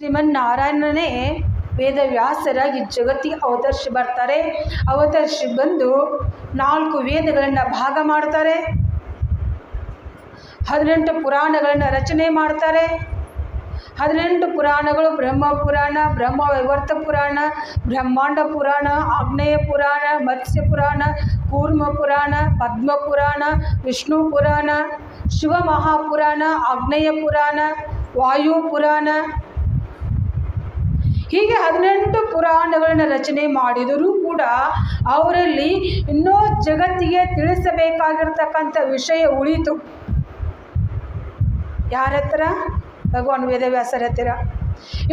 ಶ್ರೀಮನ್ನಾರಾಯಣನೇ ವೇದವ್ಯಾಸರಾಗಿ ಜಗತ್ತಿಗೆ ಅವತರಿಸಿ ಬಂದು 4 ವೇದಗಳನ್ನು ಭಾಗ ಮಾಡ್ತಾರೆ, 18 ಪುರಾಣಗಳನ್ನು ರಚನೆ ಮಾಡ್ತಾರೆ. 18 ಪುರಾಣಗಳು ಬ್ರಹ್ಮ ಪುರಾಣ, ಬ್ರಹ್ಮ ವೈವರ್ತ ಪುರಾಣ, ಬ್ರಹ್ಮಾಂಡ ಪುರಾಣ, ಆಗ್ನೇಯ ಪುರಾಣ, ಮತ್ಸ್ಯ ಪುರಾಣ, ಕೂರ್ಮ ಪುರಾಣ, ಪದ್ಮ ಪುರಾಣ, ವಿಷ್ಣು ಪುರಾಣ, ಶಿವ ಮಹಾಪುರಾಣ, ಆಗ್ನೇಯ ಪುರಾಣ, ವಾಯು ಪುರಾಣ, ಹೀಗೆ 18 ಪುರಾಣಗಳನ್ನು ರಚನೆ ಮಾಡಿದರೂ ಕೂಡ ಅವರಲ್ಲಿ ಇನ್ನೂ ಜಗತ್ತಿಗೆ ತಿಳಿಸಬೇಕಾಗಿರ್ತಕ್ಕಂಥ ವಿಷಯ ಉಳಿತು. ಯಾರ ಹತ್ರ? ಭಗವಾನ್ ವೇದವ್ಯಾಸರ ಹತ್ತಿರ.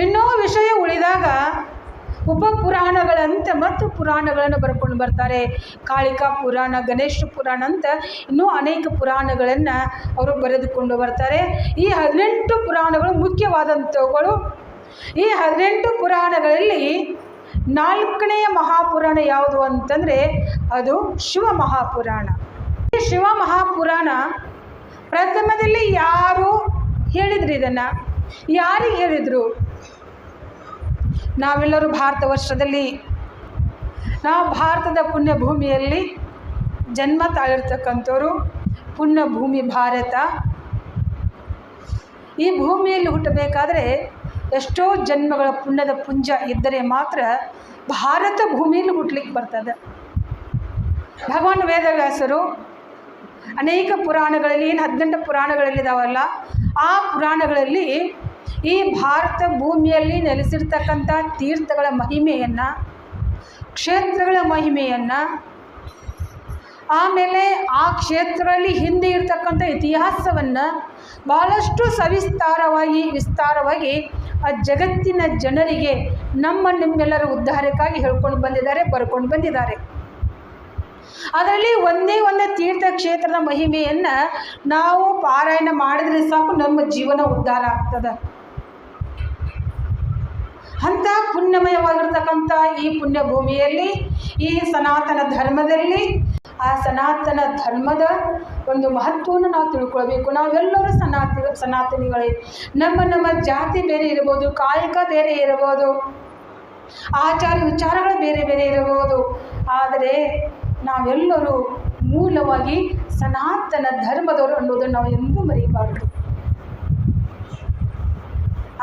ಇನ್ನೂ ವಿಷಯ ಉಳಿದಾಗ ಉಪಪುರಾಣಗಳಂತೆ ಮತ್ತು ಪುರಾಣಗಳನ್ನು ಬರ್ಕೊಂಡು ಬರ್ತಾರೆ. ಕಾಳಿಕಾ ಪುರಾಣ, ಗಣೇಶ ಪುರಾಣ ಅಂತ ಇನ್ನೂ ಅನೇಕ ಪುರಾಣಗಳನ್ನು ಅವರು ಬರೆದುಕೊಂಡು ಬರ್ತಾರೆ. ಈ 18 ಪುರಾಣಗಳು ಮುಖ್ಯವಾದಂಥವುಗಳು. ಈ 18 ಪುರಾಣಗಳಲ್ಲಿ 4ನೆಯ ಮಹಾಪುರಾಣ ಯಾವುದು ಅಂತಂದರೆ ಅದು ಶಿವ ಮಹಾಪುರಾಣ. ಈ ಶಿವ ಮಹಾಪುರಾಣ ಪ್ರಥಮದಲ್ಲಿ ಯಾರು ಹೇಳಿದ್ರು? ಇದನ್ನು ಯಾರಿಗೆ ಹೇಳಿದರು? ನಾವೆಲ್ಲರೂ ಭಾರತ ವರ್ಷದಲ್ಲಿ, ನಾವು ಭಾರತದ ಪುಣ್ಯಭೂಮಿಯಲ್ಲಿ ಜನ್ಮ ತಾಳಿರ್ತಕ್ಕಂಥವ್ರು. ಪುಣ್ಯಭೂಮಿ ಭಾರತ. ಈ ಭೂಮಿಯಲ್ಲಿ ಹುಟ್ಟಬೇಕಾದ್ರೆ ಎಷ್ಟೋ ಜನ್ಮಗಳ ಪುಣ್ಯದ ಪುಂಜ ಇದ್ದರೆ ಮಾತ್ರ ಭಾರತ ಭೂಮಿಯಲ್ಲಿ ಹುಟ್ಟಲಿಕ್ಕೆ ಬರ್ತದೆ. ಭಗವಾನ್ ವೇದವ್ಯಾಸರು ಅನೇಕ ಪುರಾಣಗಳಲ್ಲಿ, ಏನು 18 ಪುರಾಣಗಳಲ್ಲಿದ್ದಾವಲ್ಲ, ಆ ಪುರಾಣಗಳಲ್ಲಿ ಈ ಭಾರತ ಭೂಮಿಯಲ್ಲಿ ನೆಲೆಸಿರ್ತಕ್ಕಂಥ ತೀರ್ಥಗಳ ಮಹಿಮೆಯನ್ನು, ಕ್ಷೇತ್ರಗಳ ಮಹಿಮೆಯನ್ನು, ಆಮೇಲೆ ಆ ಕ್ಷೇತ್ರಗಳಲ್ಲಿ ಹಿಂದೆ ಇರ್ತಕ್ಕಂಥ ಇತಿಹಾಸವನ್ನು ಬಹಳಷ್ಟು ವಿಸ್ತಾರವಾಗಿ ಆ ಜಗತ್ತಿನ ಜನರಿಗೆ ನಿಮ್ಮೆಲ್ಲರ ಉದ್ಧಾರಕ್ಕಾಗಿ ಹೇಳ್ಕೊಂಡು ಬಂದಿದ್ದಾರೆ, ಬರ್ಕೊಂಡು ಬಂದಿದ್ದಾರೆ. ಅದರಲ್ಲಿ ಒಂದೇ ಒಂದು ತೀರ್ಥಕ್ಷೇತ್ರದ ಮಹಿಮೆಯನ್ನು ನಾವು ಪಾರಾಯಣ ಮಾಡಿದರೆ ಸಾಕು, ನಮ್ಮ ಜೀವನ ಉದ್ಧಾರ ಆಗ್ತದೆ. ಅಂಥ ಪುಣ್ಯಮಯವಾಗಿರ್ತಕ್ಕಂಥ ಈ ಪುಣ್ಯಭೂಮಿಯಲ್ಲಿ, ಈ ಸನಾತನ ಧರ್ಮದಲ್ಲಿ, ಆ ಸನಾತನ ಧರ್ಮದ ಒಂದು ಮಹತ್ವವನ್ನು ನಾವು ತಿಳ್ಕೊಳ್ಬೇಕು. ನಾವೆಲ್ಲರೂ ಸನಾತನಿಗಳೇ. ನಮ್ಮ ಜಾತಿ ಬೇರೆ ಇರ್ಬೋದು, ಕಾಯಕ ಬೇರೆ ಇರ್ಬೋದು, ಆಚಾರ ವಿಚಾರಗಳು ಬೇರೆ ಬೇರೆ ಇರಬಹುದು, ಆದರೆ ನಾವೆಲ್ಲರೂ ಮೂಲವಾಗಿ ಸನಾತನ ಧರ್ಮದವರು ಅನ್ನೋದನ್ನು ನಾವು ಎಂದೂ ಮರೆಯಬಾರದು.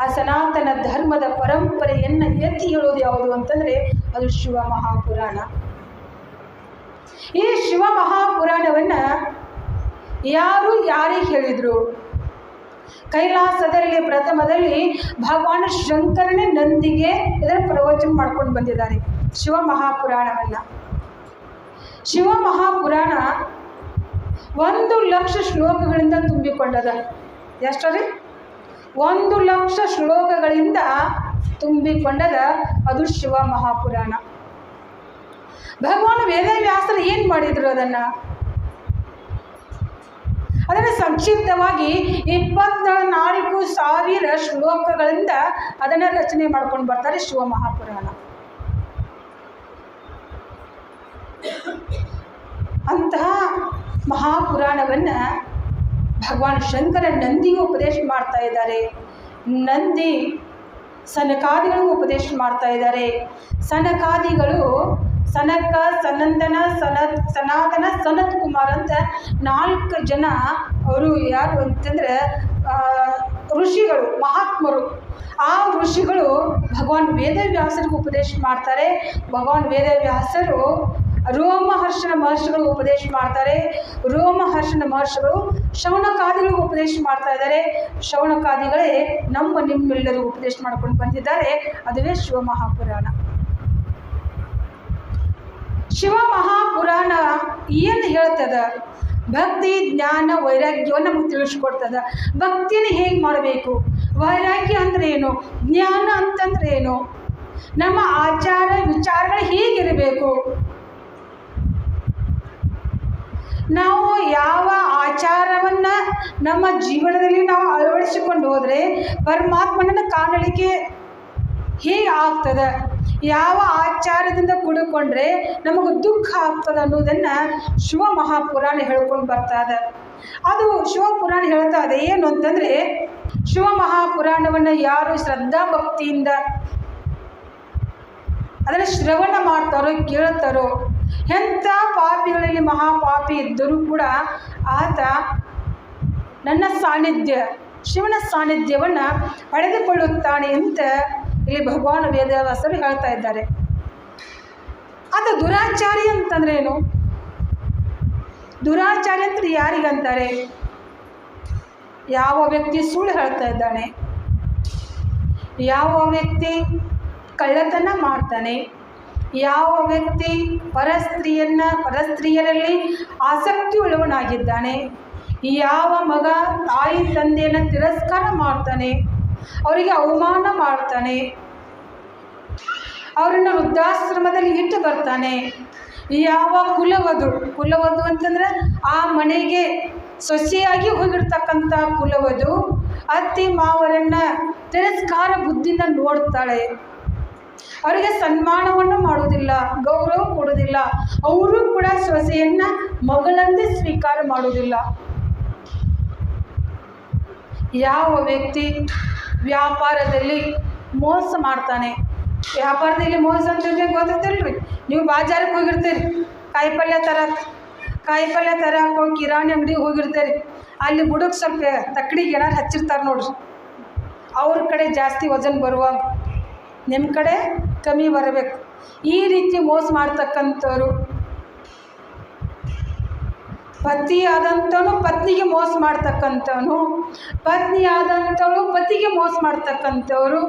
ಆ ಸನಾತನ ಧರ್ಮದ ಪರಂಪರೆಯನ್ನು ಎತ್ತಿ ಹೇಳೋದು ಯಾವುದು ಅಂತಂದರೆ ಅದು ಶಿವ ಮಹಾಪುರಾಣ. ಈ ಶಿವ ಮಹಾಪುರಾಣವನ್ನು ಯಾರಿಗೆ ಹೇಳಿದರು? ಕೈಲಾಸದಲ್ಲಿ ಪ್ರಥಮದಲ್ಲಿ ಭಗವಾನ್ ಶಂಕರನೇ ನಂದಿಗೆ ಇದರ ಪ್ರವಚನ ಮಾಡ್ಕೊಂಡು ಬಂದಿದ್ದಾರೆ ಶಿವ ಮಹಾಪುರಾಣವನ್ನು. ಶಿವ ಮಹಾಪುರಾಣ 1,00,000 ಶ್ಲೋಕಗಳಿಂದ ತುಂಬಿಕೊಂಡದ. ಎಷ್ಟು ರೀ? 1,00,000 ಶ್ಲೋಕಗಳಿಂದ ತುಂಬಿಕೊಂಡದ ಅದು ಶಿವ ಮಹಾಪುರಾಣ. ಭಗವಾನ್ ವೇದವ್ಯಾಸರು ಏನು ಮಾಡಿದರು? ಅದನ್ನು ಸಂಕ್ಷಿಪ್ತವಾಗಿ 24,000 ಶ್ಲೋಕಗಳಿಂದ ಅದನ್ನು ರಚನೆ ಮಾಡ್ಕೊಂಡು ಬರ್ತಾರೆ ಶಿವ ಮಹಾಪುರಾಣ. ಅಂತಹ ಮಹಾಪುರಾಣವನ್ನು ಭಗವಾನ್ ಶಂಕರ ನಂದಿಗೂ ಉಪದೇಶ ಮಾಡ್ತಾ ಇದ್ದಾರೆ. ನಂದಿ ಸನಕಾದಿಗಳಿಗೂ ಉಪದೇಶ ಮಾಡ್ತಾ ಇದ್ದಾರೆ. ಸನಕಾದಿಗಳು ಸನಕ, ಸನಂದನ, ಸನಾತನ, ಸನತ್ ಕುಮಾರ್ ಅಂತ 4 ಜನ. ಅವರು ಯಾರು ಅಂತಂದರೆ ಋಷಿಗಳು, ಮಹಾತ್ಮರು. ಆ ಋಷಿಗಳು ಭಗವಾನ್ ವೇದವ್ಯಾಸರಿಗೂ ಉಪದೇಶ ಮಾಡ್ತಾರೆ. ಭಗವಾನ್ ವೇದವ್ಯಾಸರು ರೋಮಹರ್ಷಣ ಮಹರ್ಷಿಗಳು ಉಪದೇಶ ಮಾಡ್ತಾರೆ. ರೋಮಹರ್ಷಣ ಮಹರ್ಷಿಗಳು ಶೌನಕಾದಿಗಳಿಗೂ ಉಪದೇಶ ಮಾಡ್ತಾ ಇದ್ದಾರೆ. ಶೌನಕಾದಿಗಳೇ ನಿಮ್ಮೆಲ್ಲರಿಗೂ ಉಪದೇಶ ಮಾಡ್ಕೊಂಡು ಬಂದಿದ್ದಾರೆ. ಅದುವೇ ಶಿವ ಮಹಾಪುರಾಣ. ಶಿವ ಮಹಾಪುರಾಣ ಏನು ಹೇಳ್ತದ? ಭಕ್ತಿ, ಜ್ಞಾನ, ವೈರಾಗ್ಯವನ್ನು ನಮಗೆ ತಿಳಿಸ್ಕೊಡ್ತದ. ಭಕ್ತಿಯನ್ನು ಹೇಗೆ ಮಾಡಬೇಕು, ವೈರಾಗ್ಯ ಅಂದರೆ ಏನು, ಜ್ಞಾನ ಅಂತಂದ್ರೆ ಏನು, ನಮ್ಮ ಆಚಾರ ವಿಚಾರಗಳು ಹೇಗಿರಬೇಕು, ನಾವು ಯಾವ ಆಚಾರವನ್ನು ನಮ್ಮ ಜೀವನದಲ್ಲಿ ನಾವು ಅಳವಡಿಸಿಕೊಂಡು ಹೋದರೆ ಪರಮಾತ್ಮನನ್ನು ಕಾಣಲಿಕ್ಕೆ ಹೇಗೆ ಆಗ್ತದೆ, ಯಾವ ಆಚಾರದಿಂದ ಕೂಡಿಕೊಂಡ್ರೆ ನಮಗೆ ದುಃಖ ಆಗ್ತದೆ ಅನ್ನೋದನ್ನು ಶಿವ ಮಹಾಪುರಾಣ ಹೇಳ್ಕೊಂಡು ಬರ್ತಾ ಇದೆ. ಅದು ಶಿವಪುರಾಣ ಹೇಳ್ತಾ ಇದೆ ಏನು ಅಂತಂದರೆ ಶಿವ ಮಹಾಪುರಾಣವನ್ನು ಯಾರು ಶ್ರದ್ಧಾ ಭಕ್ತಿಯಿಂದ ಅದನ್ನು ಶ್ರವಣ ಮಾಡ್ತಾರೋ ಕೇಳ್ತಾರೋ, ಎಂಥ ಪಾಪಿಗಳಲ್ಲಿ ಮಹಾಪಾಪಿ ಇದ್ದರೂ ಕೂಡ ಆತ ನನ್ನ ಸಾನ್ನಿಧ್ಯ, ಶಿವನ ಸಾನ್ನಿಧ್ಯವನ್ನು ಪಡೆದುಕೊಳ್ಳುತ್ತಾನೆ ಅಂತ ಇಲ್ಲಿ ಭಗವಾನ್ ವೇದವ್ಯಾಸರು ಹೇಳ್ತಾ ಇದ್ದಾರೆ. ಅದು ದುರಾಚಾರಿ ಅಂತಂದ್ರೆ ಏನು? ದುರಾಚಾರಿ ಅಂತ ಯಾರಿಗಂತಾರೆ? ಯಾವ ವ್ಯಕ್ತಿ ಸುಳ್ಳು ಹೇಳ್ತಾ ಇದ್ದಾನೆ, ಯಾವ ವ್ಯಕ್ತಿ ಕಳ್ಳತನ ಮಾಡ್ತಾನೆ, ಯಾವ ವ್ಯಕ್ತಿ ಪರಸ್ತ್ರೀಯರಲ್ಲಿ ಆಸಕ್ತಿ ಉಳ್ಳವನಾಗಿದ್ದಾನೆ, ಯಾವ ಮಗ ತಾಯಿ ತಂದೆಯನ್ನು ತಿರಸ್ಕಾರ ಮಾಡ್ತಾನೆ, ಅವರಿಗೆ ಅವಮಾನ ಮಾಡ್ತಾನೆ, ಅವರನ್ನು ವೃದ್ಧಾಶ್ರಮದಲ್ಲಿ ಇಟ್ಟು ಬರ್ತಾನೆ, ಯಾವ ಕುಲವಧು ಅಂತಂದರೆ ಆ ಮನೆಗೆ ಸೊಸೆಯಾಗಿ ಹೋಗಿರ್ತಕ್ಕಂಥ ಕುಲವಧು ಅತ್ತಿ ಮಾವರನ್ನು ತಿರಸ್ಕಾರ ಬುದ್ಧಿಯಿಂದ ನೋಡ್ತಾಳೆ, ಅವರಿಗೆ ಸನ್ಮಾನವನ್ನು ಮಾಡುವುದಿಲ್ಲ, ಗೌರವ ಕೊಡುವುದಿಲ್ಲ, ಅವರು ಕೂಡ ಸೊಸೆಯನ್ನು ಮಗಳಂತೆ ಸ್ವೀಕಾರ ಮಾಡುವುದಿಲ್ಲ. ಯಾವ ವ್ಯಕ್ತಿ ವ್ಯಾಪಾರದಲ್ಲಿ ಮೋಸ ಮಾಡ್ತಾನೆ, ವ್ಯಾಪಾರದಲ್ಲಿ ಮೋಸ ಅಂತಂದ್ರೆ ಗೊತ್ತೈತಲ್ರಿ, ನೀವು ಬಾಜಾರಕ್ಕೆ ಹೋಗಿರ್ತೀರಿ, ಕಾಯಿಪಲ್ಯ ತರಕ್ಕೆ ಹೋಗಿ ಕಿರಾಣಿ ಅಂಗಡಿಗೆ ಹೋಗಿರ್ತೀರಿ, ಅಲ್ಲಿ ಬುಡಕ್ಕೆ ಸ್ವಲ್ಪ ತಕ್ಕಡಿಗೆ ಏನಾರು ಹಚ್ಚಿರ್ತಾರೆ ನೋಡ್ರಿ, ಅವ್ರ ಕಡೆ ಜಾಸ್ತಿ ವಜನ್ ಬರುವಾಗ ನಿಮ್ಮ ಕಡೆ ಕಮ್ಮಿ ಬರಬೇಕು. ಈ ರೀತಿ ಮೋಸ ಮಾಡ್ತಕ್ಕಂಥವ್ರು, ಪತಿ ಆದಂಥವನು ಪತ್ನಿಗೆ ಮೋಸ ಮಾಡ್ತಕ್ಕಂಥವನು, ಪತ್ನಿ ಆದಂಥವಳು ಪತಿಗೆ ಮೋಸ ಮಾಡ್ತಕ್ಕಂಥವ್ರು,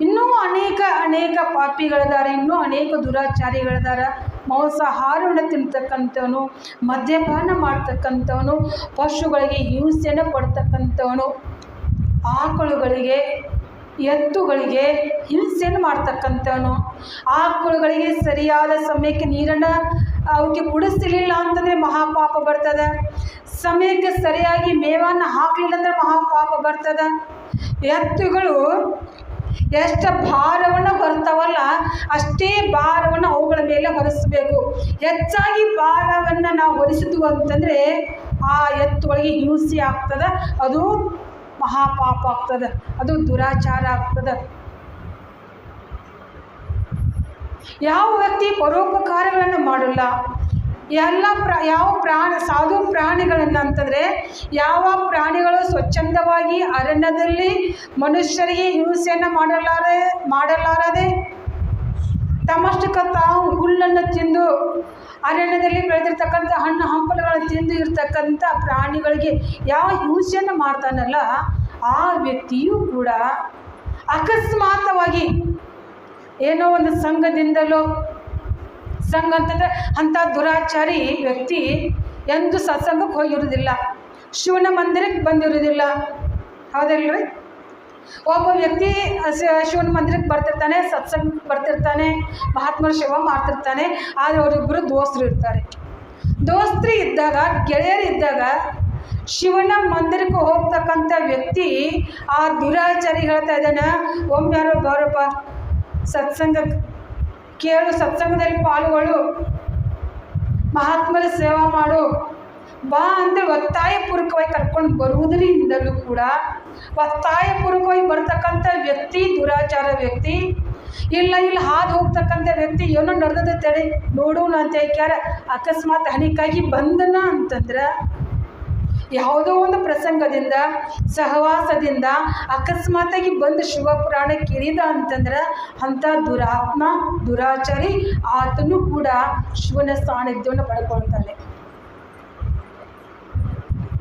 ಇನ್ನೂ ಅನೇಕ ಪಾಪಿಗಳಿದ್ದಾರೆ, ಇನ್ನೂ ಅನೇಕ ದುರಾಚಾರಿಗಳಿದ್ದಾರೆ. ಮಾಂಸಾಹಾರವನ್ನು ತಿಂತಕ್ಕಂಥವನು, ಮದ್ಯಪಾನ ಮಾಡ್ತಕ್ಕಂಥವನು, ಪಶುಗಳಿಗೆ ಹಿಂಸೆಯನ್ನು ಕೊಡ್ತಕ್ಕಂಥವನು, ಆಕಳುಗಳಿಗೆ ಎತ್ತುಗಳಿಗೆ ಹಿಂಸೆಯನ್ನು ಮಾಡ್ತಕ್ಕಂಥವನು, ಆಕಳುಗಳಿಗೆ ಸರಿಯಾದ ಸಮಯಕ್ಕೆ ನೀರನ್ನು ಅವಕ್ಕೆ ಕುಡಿಸಲಿಲ್ಲ ಅಂತಂದರೆ ಮಹಾಪಾಪ ಬರ್ತದೆ, ಸಮಯಕ್ಕೆ ಸರಿಯಾಗಿ ಮೇವನ್ನು ಹಾಕಲಿಲ್ಲ ಅಂದರೆ ಮಹಾಪಾಪ ಬರ್ತದೆ. ಎತ್ತುಗಳು ಎಷ್ಟು ಭಾರವನ್ನು ಹೊರ್ತಾವಲ್ಲ ಅಷ್ಟೇ ಭಾರವನ್ನು ಅವುಗಳ ಮೇಲೆ ಹೊರಿಸಬೇಕು. ಹೆಚ್ಚಾಗಿ ಭಾರವನ್ನು ನಾವು ಹೊರಿಸಿದ್ವು ಅಂತಂದರೆ ಆ ಎತ್ತುಗಳಿಗೆ ಹಿಂಸೆ ಆಗ್ತದೆ, ಅದು ಮಹಾಪಾಪ ಆಗ್ತದೆ, ಅದು ದುರಾಚಾರ ಆಗ್ತದೆ. ಯಾವ ವ್ಯಕ್ತಿ ಪರೋಪಕಾರಗಳನ್ನು ಮಾಡಲ್ಲ, ಸಾಧು ಪ್ರಾಣಿಗಳನ್ನು ಅಂತಂದರೆ ಯಾವ ಪ್ರಾಣಿಗಳು ಸ್ವಚ್ಛಂದವಾಗಿ ಅರಣ್ಯದಲ್ಲಿ ಮನುಷ್ಯರಿಗೆ ಹಿಂಸೆಯನ್ನು ಮಾಡಲಾರದೆ ತಮ್ಮಷ್ಟಕ್ಕೆ ತಾವು ಹುಲ್ಲನ್ನು ತಿಂದು ಅರಣ್ಯದಲ್ಲಿ ಬೆಳೆದಿರ್ತಕ್ಕಂಥ ಹಣ್ಣು ಹಂಪಲುಗಳನ್ನು ತಿಂದು ಇರ್ತಕ್ಕಂಥ ಪ್ರಾಣಿಗಳಿಗೆ ಯಾವ ಹಿಂಸೆಯನ್ನು ಮಾಡ್ತಾನಲ್ಲ, ಆ ವ್ಯಕ್ತಿಯೂ ಕೂಡ ಅಕಸ್ಮಾತವಾಗಿ ಏನೋ ಒಂದು ಸಂಘದಿಂದಲೋ, ಸಂಘ ಅಂತಂದರೆ ಅಂಥ ದುರಾಚಾರಿ ವ್ಯಕ್ತಿ ಎಂದು ಸತ್ಸಂಗಕ್ಕೆ ಹೋಗಿರೋದಿಲ್ಲ, ಶಿವನ ಮಂದಿರಕ್ಕೆ ಬಂದಿರೋದಿಲ್ಲ, ಹೌದಲ್ರಿ? ಒಬ್ಬ ವ್ಯಕ್ತಿ ಶಿವನ ಮಂದಿರಕ್ಕೆ ಬರ್ತಿರ್ತಾನೆ, ಸತ್ಸಂಗಕ್ಕೆ ಬರ್ತಿರ್ತಾನೆ, ಮಹಾತ್ಮರ ಸೇವೆ ಮಾಡ್ತಿರ್ತಾನೆ, ಆದರೆ ಅವರಿಬ್ಬರು ದೋಸ್ತರು ಇರ್ತಾರೆ. ದೋಸ್ತರು ಇದ್ದಾಗ, ಗೆಳೆಯರಿದ್ದಾಗ ಶಿವನ ಮಂದಿರಕ್ಕೆ ಹೋಗ್ತಕ್ಕಂಥ ವ್ಯಕ್ತಿ ಆ ದುರಾಚಾರಿ ಹೇಳ್ತಾ ಇದ್ದಾನೆ, ಒಮ್ಮೆ ಯಾರೋ ಬರಪ್ಪ ಸತ್ಸಂಗಕ್ಕೆ ಕೇಳು, ಸತ್ಸಂಗದಲ್ಲಿ ಪಾಲ್ಗೊಳ್ಳು, ಮಹಾತ್ಮರ ಸೇವಾ ಮಾಡು ಬಾ ಅಂತ ಒತ್ತಾಯಪೂರ್ವಕವಾಗಿ ಕರ್ಕೊಂಡು ಬರುವುದರಿಂದಲೂ ಕೂಡ ಒತ್ತಾಯಪೂರ್ವಕವಾಗಿ ಬರ್ತಕ್ಕಂಥ ವ್ಯಕ್ತಿ ದುರಾಚಾರ ವ್ಯಕ್ತಿ. ಇಲ್ಲ ಹಾದು ಹೋಗ್ತಕ್ಕಂಥ ವ್ಯಕ್ತಿ ಏನೋ ನಡೆದ ತಡೆ ನೋಡೋಣ ಅಂತ ಯಾರ ಅಕಸ್ಮಾತ್ ಹಣಿಕಾಗಿ ಬಂದನ ಅಂತಂದ್ರೆ, ಯಾವುದೋ ಒಂದು ಪ್ರಸಂಗದಿಂದ ಸಹವಾಸದಿಂದ ಅಕಸ್ಮಾತಾಗಿ ಬಂದು ಶಿವಪುರಾಣಕ್ಕೆ ಇರಿದ ಅಂತಂದ್ರೆ ಅಂಥ ದುರಾಚಾರಿ ಆತನು ಕೂಡ ಶಿವನ ಸಾನ್ನಿಧ್ಯವನ್ನು ಪಡ್ಕೊಳ್ತಾನೆ.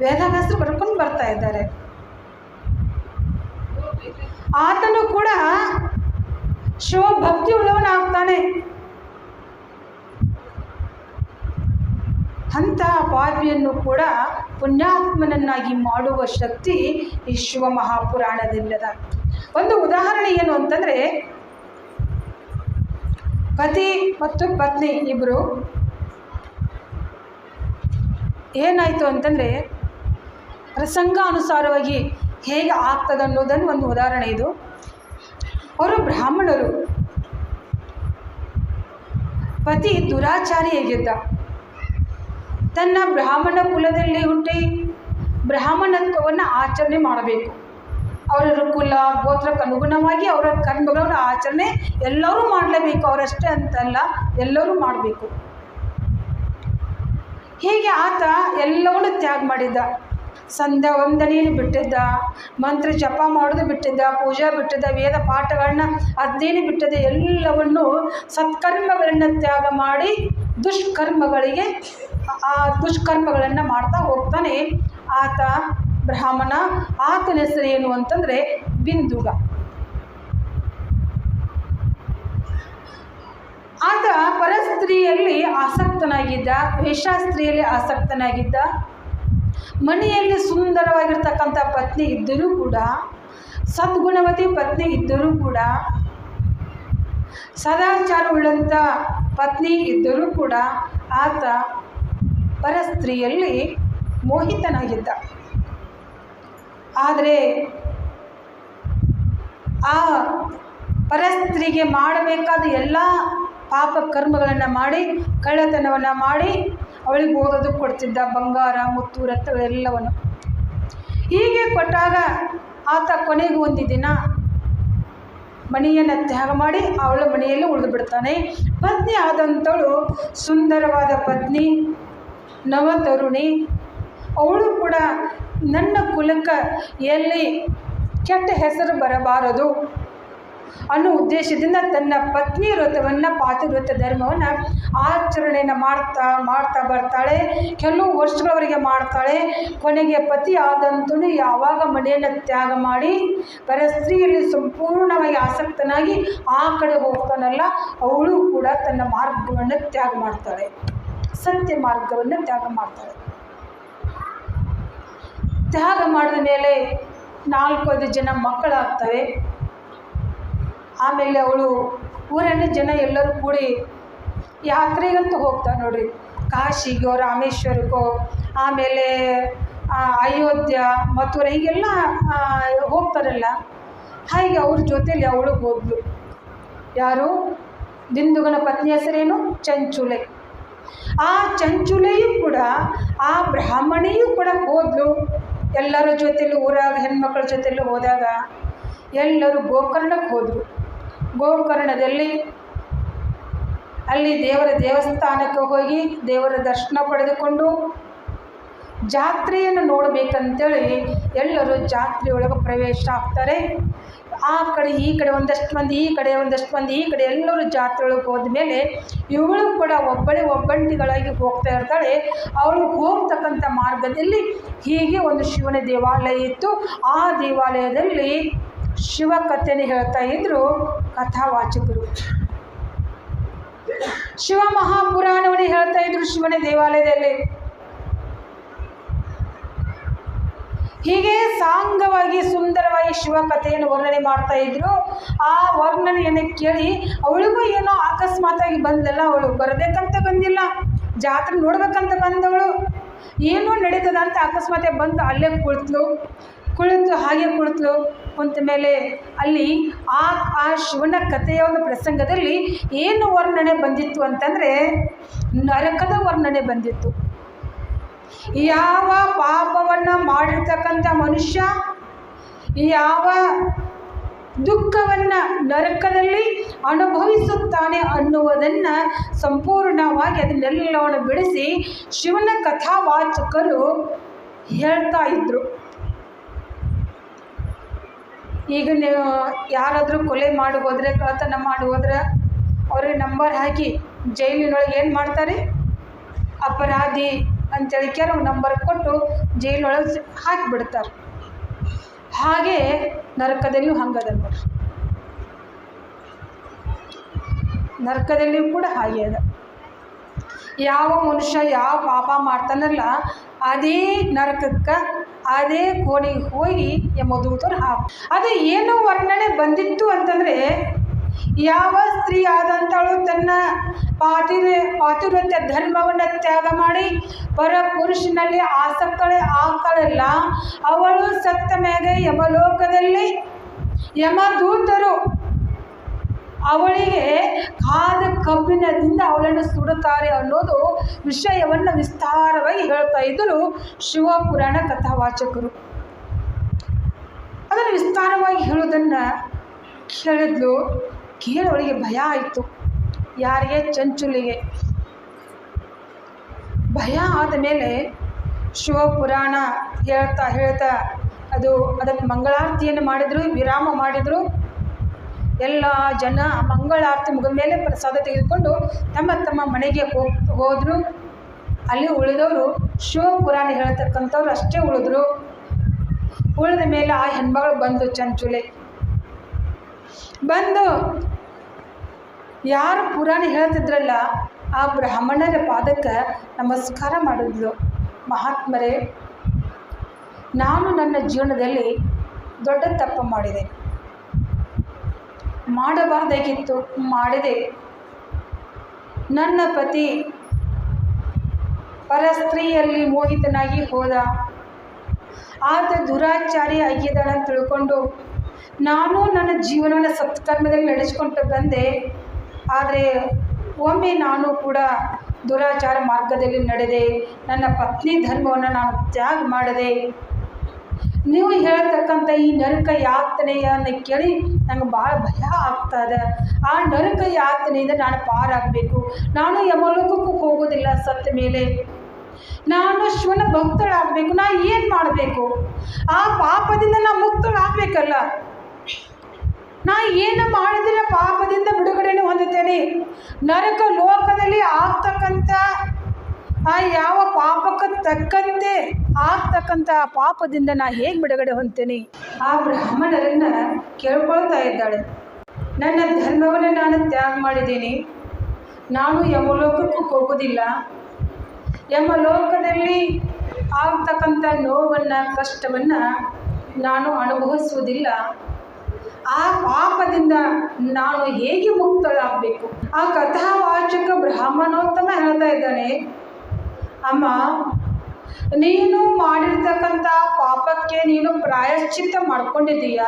ವೇದವ್ಯಾಸರು ಬರ್ಕೊಂಡು ಬರ್ತಾ ಇದ್ದಾರೆ. ಆತನು ಕೂಡ ಶಿವಭಕ್ತಿ ಉಳ್ಳವನಾಗ್ತಾನೆ. ಅಂಥ ಪಾಪಿಯನ್ನು ಕೂಡ ಪುಣ್ಯಾತ್ಮನನ್ನಾಗಿ ಮಾಡುವ ಶಕ್ತಿ ಈ ಶಿವ ಮಹಾಪುರಾಣದಲ್ಲಿದೆ. ಒಂದು ಉದಾಹರಣೆ ಏನು ಅಂತಂದರೆ, ಪತಿ ಮತ್ತು ಪತ್ನಿ ಇಬ್ಬರು ಏನಾಯಿತು ಅಂತಂದರೆ, ಪ್ರಸಂಗಾನುಸಾರವಾಗಿ ಹೇಗೆ ಆಗ್ತದೆ ಅನ್ನೋದನ್ನು ಒಂದು ಉದಾಹರಣೆ ಇದು. ಅವರು ಬ್ರಾಹ್ಮಣರು, ಪತಿ ದುರಾಚಾರಿಯಾಗಿದ್ದ. ತನ್ನ ಬ್ರಾಹ್ಮಣ ಕುಲದಲ್ಲಿ ಹುಟ್ಟಿ ಬ್ರಾಹ್ಮಣತ್ವವನ್ನು ಆಚರಣೆ ಮಾಡಬೇಕು. ಅವರ ಕುಲ ಗೋತ್ರಕ್ಕೆ ಅನುಗುಣವಾಗಿ ಅವರ ಕರ್ಮಗಳನ್ನು ಆಚರಣೆ ಎಲ್ಲರೂ ಮಾಡಲೇಬೇಕು. ಅವರಷ್ಟೇ ಅಂತಲ್ಲ, ಎಲ್ಲರೂ ಮಾಡಬೇಕು. ಹೀಗೆ ಆತ ಎಲ್ಲವನ್ನೂ ತ್ಯಾಗ ಮಾಡಿದ್ದ. ಸಂಧ್ಯಾ ವಂದನೆಯನ್ನು ಬಿಟ್ಟಿದ್ದ, ಮಂತ್ರ ಜಪ ಮಾಡೋದು ಬಿಟ್ಟಿದ್ದ, ಪೂಜಾ ಬಿಟ್ಟಿದ್ದ, ವೇದ ಪಾಠಗಳನ್ನ ಅಧ್ಯಯನ ಬಿಟ್ಟಿದ್ದ. ಎಲ್ಲವನ್ನು ಸತ್ಕರ್ಮಗಳನ್ನು ತ್ಯಾಗ ಮಾಡಿ ದುಷ್ಕರ್ಮಗಳನ್ನು ಮಾಡ್ತಾ ಹೋಗ್ತಾನೆ ಆತ ಬ್ರಾಹ್ಮಣ. ಆತನ ಹೆಸರು ಏನು ಅಂತಂದರೆ ಬಿಂದುಗ. ಆತ ಪರಸ್ತ್ರೀಯಲ್ಲಿ ಆಸಕ್ತನಾಗಿದ್ದ, ವೇಷಾಸ್ತ್ರೀಯಲ್ಲಿ ಆಸಕ್ತನಾಗಿದ್ದ. ಮನೆಯಲ್ಲಿ ಸುಂದರವಾಗಿರ್ತಕ್ಕಂಥ ಪತ್ನಿ ಇದ್ದರೂ ಕೂಡ, ಸದ್ಗುಣವತಿ ಪತ್ನಿ ಇದ್ದರೂ ಕೂಡ, ಸದಾಚಾರವುಳ್ಳಂಥ ಪತ್ನಿ ಇದ್ದರೂ ಕೂಡ ಆತ ಪರಸ್ತ್ರೀಯಲ್ಲಿ ಮೋಹಿತನಾಗಿದ್ದ. ಆದರೆ ಆ ಪರಸ್ತ್ರೀಗೆ ಮಾಡಬೇಕಾದ ಎಲ್ಲ ಪಾಪ ಕರ್ಮಗಳನ್ನು ಮಾಡಿ, ಕಳ್ಳತನವನ್ನು ಮಾಡಿ ಅವಳಿಗೆ ಓದೋದು ಕೊಡ್ತಿದ್ದ, ಬಂಗಾರ ಮುತ್ತು ರತ್ನಗಳೆಲ್ಲವನ್ನು. ಹೀಗೆ ಕೊಟ್ಟಾಗ ಆತ ಕೊನೆಗೂ ಒಂದು ದಿನ ಮನೆಯನ್ನು ತ್ಯಾಗ ಮಾಡಿ ಅವಳ ಮನೆಯಲ್ಲಿ ಉಳಿದು ಬಿಡ್ತಾನೆ. ಪತ್ನಿ ಆದಂಥವಳು ಸುಂದರವಾದ ಪತ್ನಿ, ನವತರುಣಿ. ಅವಳು ಕೂಡ ನನ್ನ ಕುಲಕ್ಕೆ ಎಲ್ಲಿ ಕೆಟ್ಟ ಹೆಸರು ಬರಬಾರದು ಅನ್ನೋ ಉದ್ದೇಶದಿಂದ ತನ್ನ ಪತ್ನಿ ವ್ರತವನ್ನು, ಪಾತಿವ್ರತ ಧರ್ಮವನ್ನು ಆಚರಣೆಯನ್ನು ಮಾಡ್ತಾ ಬರ್ತಾಳೆ. ಕೆಲವು ವರ್ಷಗಳವರೆಗೆ ಮಾಡ್ತಾಳೆ. ಕೊನೆಗೆ ಪತಿ ಆದಂತೂ ಯಾವಾಗ ಮನೆಯನ್ನು ತ್ಯಾಗ ಮಾಡಿ ಪರಸ್ತ್ರೀಯಲ್ಲಿ ಸಂಪೂರ್ಣವಾಗಿ ಆಸಕ್ತನಾಗಿ ಆ ಕಡೆ ಹೋಗ್ತಾನಲ್ಲ, ಅವಳು ಕೂಡ ತನ್ನ ಮಾರ್ಗವನ್ನು ತ್ಯಾಗ ಮಾಡ್ತಾಳೆ, ಸತ್ಯ ಮಾರ್ಗವನ್ನು ತ್ಯಾಗ ಮಾಡ್ತಾಳೆ. ತ್ಯಾಗ ಮಾಡಿದ ಮೇಲೆ 4-5 ಜನ ಮಕ್ಕಳಾಗ್ತವೆ. ಆಮೇಲೆ ಅವಳು ಊರನ್ನ ಜನ ಎಲ್ಲರೂ ಕೂಡಿ ಯಾತ್ರೆಗಂತೂ ಹೋಗ್ತಾರೆ ನೋಡ್ರಿ, ಕಾಶಿಗೋ ರಾಮೇಶ್ವರಕ್ಕೋ, ಆಮೇಲೆ ಅಯೋಧ್ಯ ಮಥುರೆ ಹೀಗೆಲ್ಲ ಹೋಗ್ತಾರಲ್ಲ. ಹಾಗೆ ಅವ್ರ ಜೊತೆಯಲ್ಲಿ ಅವಳು ಹೋದ್ಲು. ಯಾರು? ಬಿಂದುಗನ ಪತ್ನಿ ಹೆಸರೇನು? ಚಂಚುಲೆ. ಆ ಚಂಚುಲೆಯೂ ಕೂಡ, ಆ ಬ್ರಾಹ್ಮಣಿಯೂ ಕೂಡ ಹೋದ್ಲು ಎಲ್ಲರ ಜೊತೆಯಲ್ಲಿ. ಊರಾಗ ಹೆಣ್ಮಕ್ಳ ಜೊತೆಯಲ್ಲಿ ಹೋದಾಗ ಎಲ್ಲರೂ ಗೋಕರ್ಣಕ್ಕೆ ಹೋದರು. ಗೋಕರ್ಣದಲ್ಲಿ ಅಲ್ಲಿ ದೇವರ ದೇವಸ್ಥಾನಕ್ಕೆ ಹೋಗಿ ದೇವರ ದರ್ಶನ ಪಡೆದುಕೊಂಡು ಜಾತ್ರೆಯನ್ನು ನೋಡಬೇಕಂತೇಳಿ ಎಲ್ಲರೂ ಜಾತ್ರೆಯೊಳಗೆ ಪ್ರವೇಶ ಆಗ್ತಾರೆ. ಆ ಕಡೆ ಈ ಕಡೆ ಒಂದಷ್ಟು ಮಂದಿ, ಈ ಕಡೆ ಒಂದಷ್ಟು ಮಂದಿ, ಈ ಕಡೆ ಎಲ್ಲರೂ ಜಾತ್ರೆಯೊಳಗೆ ಹೋದ್ಮೇಲೆ ಇವಳು ಕೂಡ ಒಬ್ಬಂಟಿಗಳಾಗಿ ಹೋಗ್ತಾ ಇರ್ತಾಳೆ. ಅವಳು ಹೋಗ್ತಕ್ಕಂಥ ಮಾರ್ಗದಲ್ಲಿ ಹೀಗೆ ಒಂದು ಶಿವನ ದೇವಾಲಯ ಇತ್ತು. ಆ ದೇವಾಲಯದಲ್ಲಿ ಶಿವ ಕಥೆಯನ್ನು ಹೇಳ್ತಾ ಇದ್ರು ಕಥಾವಾಚಕರು. ಶಿವ ಮಹಾಪುರಾಣವನ್ನು ಹೇಳ್ತಾ ಇದ್ರು ಶಿವನ ದೇವಾಲಯದಲ್ಲಿ. ಹೀಗೆ ಸಾಂಗವಾಗಿ ಸುಂದರವಾಗಿ ಶಿವ ಕಥೆಯನ್ನು ವರ್ಣನೆ ಮಾಡ್ತಾ ಇದ್ರು. ಆ ವರ್ಣನೆಯನ್ನು ಕೇಳಿ ಅವಳಿಗೂ ಏನೋ ಅಕಸ್ಮಾತಾಗಿ ಬಂದಲ್ಲ, ಅವಳು ಬರಬೇಕಂತ ಬಂದಿಲ್ಲ, ಜಾತ್ರೆ ನೋಡ್ಬೇಕಂತ ಬಂದವಳು. ಏನೋ ನಡೀತದ ಅಂತ ಅಕಸ್ಮಾತೆ ಬಂದು ಅಲ್ಲೇ ಹಾಗೆ ಕುಳಿತು ಕುಂತ ಮೇಲೆ ಅಲ್ಲಿ ಆ ಶಿವನ ಕಥೆಯ ಒಂದು ಪ್ರಸಂಗದಲ್ಲಿ ಏನು ವರ್ಣನೆ ಬಂದಿತ್ತು ಅಂತಂದರೆ ನರಕದ ವರ್ಣನೆ ಬಂದಿತ್ತು. ಯಾವ ಪಾಪವನ್ನು ಮಾಡಿರ್ತಕ್ಕಂಥ ಮನುಷ್ಯ ಯಾವ ದುಃಖವನ್ನು ನರಕದಲ್ಲಿ ಅನುಭವಿಸುತ್ತಾನೆ ಅನ್ನುವುದನ್ನು ಸಂಪೂರ್ಣವಾಗಿ ಅದನ್ನೆಲ್ಲವನ್ನು ಬಿಡಿಸಿ ಶಿವನ ಕಥಾವಾಚಕರು ಹೇಳ್ತಾ ಇದ್ದರು. ಈಗ ನೀವು ಯಾರಾದರೂ ಕೊಲೆ ಮಾಡಿ ಹೋದರೆ, ಕಳ್ಳತನ ಮಾಡಿ ಹೋದ್ರೆ ಅವ್ರಿಗೆ ನಂಬರ್ ಹಾಕಿ ಜೈಲಿನೊಳಗೆ ಏನು ಮಾಡ್ತಾರೆ, ಅಪರಾಧಿ ಅಂತೇಳಿ ಕೆಲವು ನಂಬರ್ ಕೊಟ್ಟು ಜೈಲೊಳಗೆ ಹಾಕಿಬಿಡ್ತಾರೆ. ಹಾಗೆ ನರಕದಲ್ಲಿಯೂ ಹಂಗದ ನೋಡ್ರಿ, ನರಕದಲ್ಲಿಯೂ ಕೂಡ ಹಾಗೆ ಅದ. ಯಾವ ಮನುಷ್ಯ ಯಾವ ಪಾಪ ಮಾಡ್ತಾನಲ್ಲ ಅದೇ ನರಕಕ್ಕೆ, ಅದೇ ಕೋಣೆಗೆ ಹೋಗಿ ಯಮದೂತರು ಅದು ಏನು ವರ್ಣನೆ ಬಂದಿತ್ತು ಅಂತಂದರೆ, ಯಾವ ಸ್ತ್ರೀ ಆದಂಥವಳು ತನ್ನ ಪಾತಿವ್ರತ್ಯ ಧರ್ಮವನ್ನು ತ್ಯಾಗ ಮಾಡಿ ಪರ ಪುರುಷನಲ್ಲಿ ಆಸಕ್ತಳಲ್ಲ, ಅವಳು ಸತ್ತ ಮೇಲೆ ಯಮಲೋಕದಲ್ಲಿ ಯಮದೂತರು ಅವಳಿಗೆ ಕಾದ ಕಬ್ಬಿಣದಿಂದ ಅವಳನ್ನು ಸುಡುತ್ತಾರೆ ಅನ್ನೋದು ವಿಷಯವನ್ನು ವಿಸ್ತಾರವಾಗಿ ಹೇಳ್ತಾ ಇದ್ದರು ಶಿವಪುರಾಣ ಕಥಾವಾಚಕರು. ಅದನ್ನು ವಿಸ್ತಾರವಾಗಿ ಹೇಳೋದನ್ನು ಕೇಳಿದ್ಲು. ಕೇಳೋಳಿಗೆ ಭಯ ಆಯಿತು. ಯಾರಿಗೆ? ಚಂಚುಲಿಗೆ ಭಯ ಆದ ಮೇಲೆ ಶಿವಪುರಾಣ ಹೇಳ್ತಾ ಹೇಳ್ತಾ ಅದಕ್ಕೆ ಮಂಗಳಾರತಿಯನ್ನು ಮಾಡಿದರು, ವಿರಾಮ ಮಾಡಿದರು. ಎಲ್ಲ ಜನ ಮಂಗಳಾರತಿ ಮುಗಿದ ಮೇಲೆ ಪ್ರಸಾದ ತೆಗೆದುಕೊಂಡು ತಮ್ಮ ತಮ್ಮ ಮನೆಗೆ ಹೋದರು. ಅಲ್ಲಿ ಉಳಿದವರು ಶಿವಪುರಾಣ ಹೇಳ್ತಕ್ಕಂಥವ್ರು ಅಷ್ಟೇ ಉಳಿದ್ರು. ಉಳಿದ ಮೇಲೆ ಆ ಹೆಣ್ಮಗಳು ಬಂದು ಚಂಚುಲೆ ಬಂದು ಯಾರು ಪುರಾಣ ಹೇಳ್ತಿದ್ರಲ್ಲ ಆ ಬ್ರಾಹ್ಮಣರ ಪಾದಕ್ಕೆ ನಮಸ್ಕಾರ ಮಾಡಿದ್ಲು. ಮಹಾತ್ಮರೇ, ನಾನು ನನ್ನ ಜೀವನದಲ್ಲಿ ದೊಡ್ಡ ತಪ್ಪು ಮಾಡಿದೆ, ಮಾಡಬಾರ್ದಾಗಿತ್ತು, ಮಾಡಿದೆ. ನನ್ನ ಪತಿ ಪರಸ್ತ್ರೀಯಲ್ಲಿ ಮೋಹಿತನಾಗಿ ಹೋದ. ಆತ ದುರಾಚಾರಿ ಆಗಿದ್ದಾನೆ ತಿಳ್ಕೊಂಡು ನಾನು ನನ್ನ ಜೀವನದ ಸತ್ಕರ್ಮದಲ್ಲಿ ನಡೆಸ್ಕೊಂಡು ಬಂದೆ. ಆದರೆ ಒಮ್ಮೆ ನಾನು ಕೂಡ ದುರಾಚಾರ ಮಾರ್ಗದಲ್ಲಿ ನಡೆದೆ. ನನ್ನ ಪತ್ನಿ ಧರ್ಮವನ್ನು ನಾನು ತ್ಯಾಗ ಮಾಡಿದೆ. ನೀವು ಹೇಳ್ತಕ್ಕಂಥ ಈ ನರಕ ಯಾತನೆಯನ್ನು ಕೇಳಿ ನಂಗೆ ಭಾಳ ಭಯ ಆಗ್ತದೆ. ಆ ನರಕ ಯಾತನೆಯಿಂದ ನಾನು ಪಾರಾಗಬೇಕು. ನಾನು ಯಮಲೋಕಕ್ಕೂ ಹೋಗೋದಿಲ್ಲ ಸತ್ತ ಮೇಲೆ. ನಾನು ಶಿವನ ಭಕ್ತಳಾಗಬೇಕು. ನಾ ಏನು ಮಾಡಬೇಕು? ಆ ಪಾಪದಿಂದ ನಾನು ಮುಕ್ತಳಾಗಬೇಕಲ್ಲ. ನಾ ಏನು ಮಾಡಿದ್ರೆ ಪಾಪದಿಂದ ಬಿಡುಗಡೆಯನ್ನು ಹೊಂದುತ್ತೇನೆ. ನರಕ ಲೋಕದಲ್ಲಿ ಆಗ್ತಕ್ಕಂಥ ಆ ಯಾವ ಪಾಪಕ್ಕೆ ತಕ್ಕಂತೆ ಆಗ್ತಕ್ಕಂಥ ಪಾಪದಿಂದ ನಾ ಹೇಗೆ ಬಿಡುಗಡೆ ಹೊಂದ್ತೇನೆ? ಆ ಬ್ರಾಹ್ಮಣರನ್ನು ಕೇಳ್ಕೊಳ್ತಾ ಇದ್ದಾಳೆ. ನನ್ನ ಧರ್ಮವನ್ನು ನಾನು ತ್ಯಾಗ ಮಾಡಿದ್ದೀನಿ. ನಾನು ಯಮಲೋಕಕ್ಕೂ ಹೋಗೋದಿಲ್ಲ. ಯಮಲೋಕದಲ್ಲಿ ಆಗ್ತಕ್ಕಂಥ ನೋವನ್ನು ಕಷ್ಟವನ್ನು ನಾನು ಅನುಭವಿಸುವುದಿಲ್ಲ. ಆ ಪಾಪದಿಂದ ನಾನು ಹೇಗೆ ಮುಕ್ತಳಾಗಬೇಕು? ಆ ಕಥಾವಾಚಕ ಬ್ರಾಹ್ಮಣೋತ್ತಮ ಹೇಳ್ತಾ ಇದ್ದಾನೆ, ಅಮ್ಮ, ನೀನು ಮಾಡಿರ್ತಕ್ಕಂಥ ಪಾಪಕ್ಕೆ ನೀನು ಪ್ರಾಯಶ್ಚಿತ್ತ ಮಾಡ್ಕೊಂಡಿದ್ದೀಯ.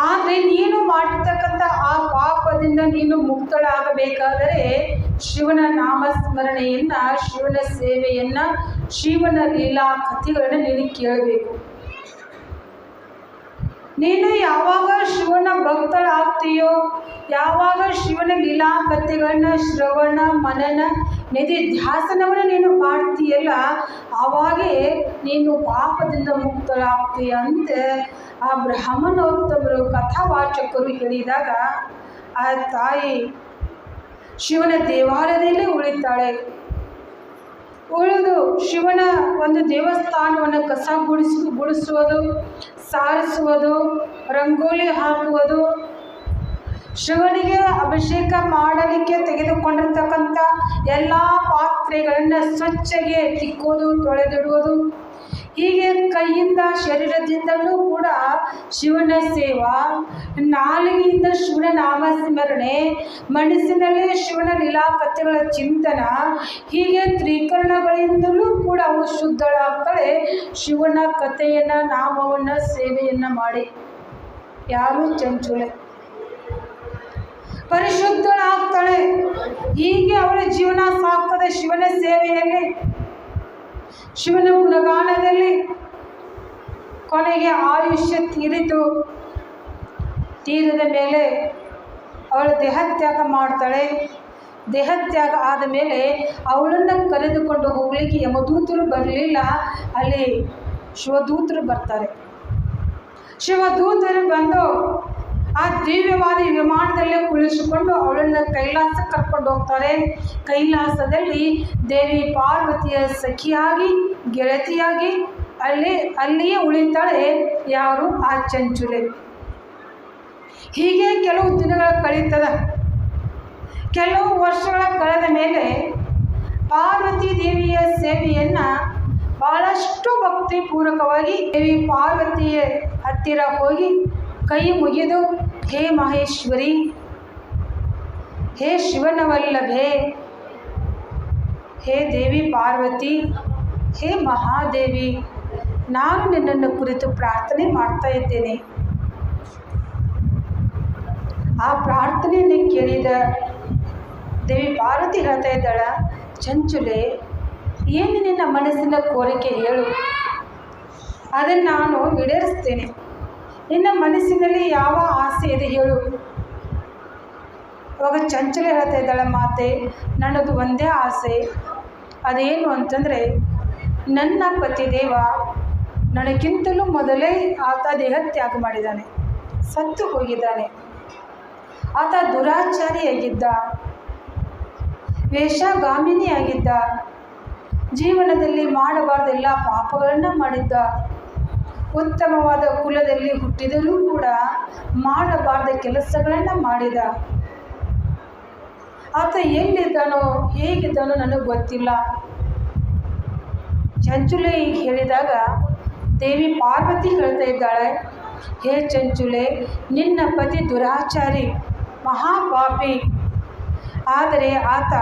ಆದರೆ ನೀನು ಮಾಡಿರ್ತಕ್ಕಂಥ ಆ ಪಾಪದಿಂದ ನೀನು ಮುಕ್ತಳಾಗಬೇಕಾದರೆ ಶಿವನ ನಾಮಸ್ಮರಣೆಯನ್ನು, ಶಿವನ ಸೇವೆಯನ್ನು, ಶಿವನ ಲೀಲಾ ಕಥೆಗಳನ್ನು ನೀನು ಕೇಳಬೇಕು. ನೀನು ಯಾವಾಗ ಶಿವನ ಭಕ್ತಳಾಗ್ತೀಯೋ, ಯಾವಾಗ ಶಿವನ ಲೀಲಾ ಕಥೆಗಳನ್ನ ಶ್ರವಣ ಮನನ ನಿಧಿ ಧ್ಯಾಸನವನ್ನು ನೀನು ಮಾಡ್ತೀಯಲ್ಲ, ಆವಾಗೇ ನೀನು ಪಾಪದಿಂದ ಮುಕ್ತಳಾಗ್ತೀಯ ಅಂತ ಆ ಬ್ರಾಹ್ಮಣೋತ್ತಮರು ಕಥಾವಾಚಕರು ಹೇಳಿದಾಗ ಆ ತಾಯಿ ಶಿವನ ದೇವಾಲಯದಲ್ಲಿ ಉಳಿತಾಳೆ. ಉಳಿದು ಶಿವನ ಒಂದು ದೇವಸ್ಥಾನವನ್ನು ಕಸ ಗುಡಿಸುವುದು, ಸಾರಿಸುವುದು, ರಂಗೋಲಿ ಹಾಕುವುದು, ಶಿವನಿಗೆ ಅಭಿಷೇಕ ಮಾಡಲಿಕ್ಕೆ ತೆಗೆದುಕೊಂಡಿರ್ತಕ್ಕಂಥ ಎಲ್ಲ ಪಾತ್ರೆಗಳನ್ನು ಸ್ವಚ್ಛಗೆ ತಿಕ್ಕೋದು, ತೊಳೆದಿಡುವುದು, ಹೀಗೆ ಕೈಯಿಂದ ಶರೀರದಿಂದಲೂ ಕೂಡ ಶಿವನ ಸೇವಾ, ನಾಲಿಗೆಯಿಂದ ಶಿವನ ನಾಮಸ್ಮರಣೆ, ಮನಸ್ಸಿನಲ್ಲಿ ಶಿವನ ಲೀಲಾ ಕಥೆಗಳ ಚಿಂತನ, ಹೀಗೆ ತ್ರಿಕರಣಗಳಿಂದಲೂ ಕೂಡ ಅವಳು ಶುದ್ಧಳಾಗ್ತಾಳೆ. ಶಿವನ ಕಥೆಯನ್ನು, ನಾಮವನ್ನು, ಸೇವೆಯನ್ನು ಮಾಡಿ ಯಾರು? ಚಂಚುಲೆ ಪರಿಶುದ್ಧಳಾಗ್ತಾಳೆ. ಹೀಗೆ ಅವಳ ಜೀವನ ಸಾಗ್ತದೆ ಶಿವನ ಸೇವೆಯಲ್ಲಿ, ಶಿವನ ಗುಣಗಾನದಲ್ಲಿ. ಕೊನೆಗೆ ಆಯುಷ್ಯ ತೀರಿದ ಮೇಲೆ ಅವಳು ದೇಹತ್ಯಾಗ ಮಾಡ್ತಾಳೆ. ದೇಹತ್ಯಾಗ ಆದ ಮೇಲೆ ಅವಳನ್ನು ಕರೆದುಕೊಂಡು ಹೋಗಲಿಕ್ಕೆ ಯಮದೂತರು ಬರಲಿಲ್ಲ. ಅಲ್ಲಿ ಶಿವದೂತರು ಬರ್ತಾರೆ. ಶಿವದೂತರು ಬಂದು ಆ ದಿವ್ಯವಾದ ವಿಮಾನದಲ್ಲೇ ಕುಳಿಸಿಕೊಂಡು ಅವಳನ್ನು ಕೈಲಾಸಕ್ಕೆ ಕರ್ಕೊಂಡು ಹೋಗ್ತಾರೆ. ಕೈಲಾಸದಲ್ಲಿ ದೇವಿ ಪಾರ್ವತಿಯ ಸಖಿಯಾಗಿ, ಗೆಳತಿಯಾಗಿ ಅಲ್ಲಿಯೇ ಉಳಿತಾಳೆ. ಯಾರು? ಆ ಚಂಚುಲೆ. ಹೀಗೆ ಕೆಲವು ದಿನಗಳ ಕಳೀತದ. ಕೆಲವು ವರ್ಷಗಳ ಕಳೆದ ಮೇಲೆ ಪಾರ್ವತಿ ದೇವಿಯ ಸೇವೆಯನ್ನು ಭಾಳಷ್ಟು ಭಕ್ತಿಪೂರ್ವಕವಾಗಿ ದೇವಿ ಪಾರ್ವತಿಯ ಹತ್ತಿರ ಹೋಗಿ ಕೈ ಮುಗಿದು, ಹೇ ಮಹೇಶ್ವರಿ, ಹೇ ಶಿವನವಲ್ಲಭೆ, ಹೇ ದೇವಿ ಪಾರ್ವತಿ, ಹೇ ಮಹಾದೇವಿ, ನಾನು ನಿನ್ನನ್ನು ಕುರಿತು ಪ್ರಾರ್ಥನೆ ಮಾಡ್ತಾ ಇದ್ದೇನೆ. ಆ ಪ್ರಾರ್ಥನೆಯನ್ನು ಕೇಳಿದ ದೇವಿ ಪಾರ್ವತಿ ಹೇಳ್ತಾ ಇದ್ದಾಳ, ಚಂಚುಲೆ, ಏನು ನಿನ್ನ ಮನಸ್ಸಿನ ಕೋರಿಕೆ ಹೇಳು, ಅದನ್ನು ನಾನು ಈಡೇರಿಸ್ತೇನೆ. ನಿನ್ನ ಮನಸ್ಸಿನಲ್ಲಿ ಯಾವ ಆಸೆ ಇದೆ ಹೇಳು. ಅವಾಗ ಚಂಚಲೆ ಹೇಳ್ತಾ ಇದ್ದಾಳ, ಮಾತೆ, ನನ್ನದು ಒಂದೇ ಆಸೆ. ಅದೇನು ಅಂತಂದರೆ, ನನ್ನ ಪತಿದೇವ ನನಗಿಂತಲೂ ಮೊದಲೇ ಆತ ದೇಹತ್ಯಾಗ ಮಾಡಿದ್ದಾನೆ, ಸತ್ತು ಹೋಗಿದ್ದಾನೆ. ಆತ ದುರಾಚಾರಿಯಾಗಿದ್ದ, ವೇಷಗಾಮಿನಿಯಾಗಿದ್ದ, ಜೀವನದಲ್ಲಿ ಮಾಡಬಾರ್ದೆಲ್ಲ ಪಾಪಗಳನ್ನು ಮಾಡಿದ್ದ. ಉತ್ತಮವಾದ ಕುಲದಲ್ಲಿ ಹುಟ್ಟಿದರೂ ಕೂಡ ಮಾಡಬಾರ್ದ ಕೆಲಸಗಳನ್ನು ಮಾಡಿದ. ಆತ ಎಲ್ಲಿದ್ದಾನೋ ಹೇಗಿದ್ದಾನೋ ನನಗೆ ಗೊತ್ತಿಲ್ಲ. ಚಂಚುಲೆ ಈಗ ಹೇಳಿದಾಗ ದೇವಿ ಪಾರ್ವತಿ ಹೇಳ್ತಾ ಇದ್ದಾಳೆ, ಹೇ ಚಂಚುಲೆ, ನಿನ್ನ ಪತಿ ದುರಾಚಾರಿ, ಮಹಾಪಾಪಿ. ಆದರೆ ಆತ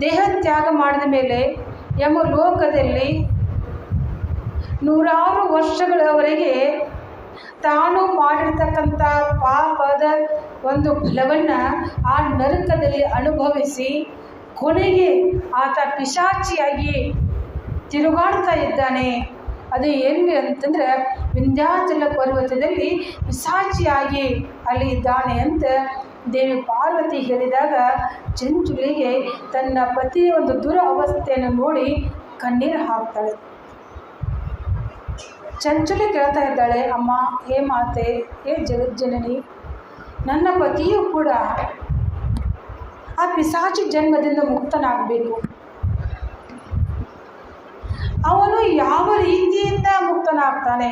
ದೇಹತ್ಯಾಗ ಮಾಡಿದ ಮೇಲೆ ಯಮಲೋಕದಲ್ಲಿ 100 ವರ್ಷಗಳವರೆಗೆ ತಾನು ಮಾಡಿರ್ತಕ್ಕಂಥ ಪಾಪದ ಒಂದು ಫಲವನ್ನು ಆ ನರಕದಲ್ಲಿ ಅನುಭವಿಸಿ ಕೊನೆಗೆ ಆತ ಪಿಶಾಚಿಯಾಗಿ ತಿರುಗಾಡ್ತಾ ಇದ್ದಾನೆ. ಅದು ಎಲ್ಲಿ ಅಂತಂದರೆ ವಿಂಧ್ಯಾಚಲ ಪರ್ವತದಲ್ಲಿ ಪಿಶಾಚಿಯಾಗಿ ಅಲ್ಲಿ ಇದ್ದಾನೆ ಅಂತ ದೇವಿ ಪಾರ್ವತಿ ಹೇಳಿದಾಗ ಚಂಚುಲಿಗೆ ತನ್ನ ಪತಿಯ ಒಂದು ದುರವಸ್ಥೆಯನ್ನು ನೋಡಿ ಕಣ್ಣೀರು ಹಾಕ್ತಾಳೆ. ಚಂಚುಲಿ ಕೇಳ್ತಾ ಇದ್ದಾಳೆ, ಅಮ್ಮ, ಹೇ ಮಾತೆ, ಹೇ ಜಗಜ್ಜನನಿ, ನನ್ನ ಪತಿಯೂ ಕೂಡ ಆ ಪಿಶಾಚಿ ಜನ್ಮದಿಂದ ಮುಕ್ತನಾಗಬೇಕು. ಅವನು ಯಾವ ರೀತಿಯಿಂದ ಮುಕ್ತನಾಗ್ತಾನೆ,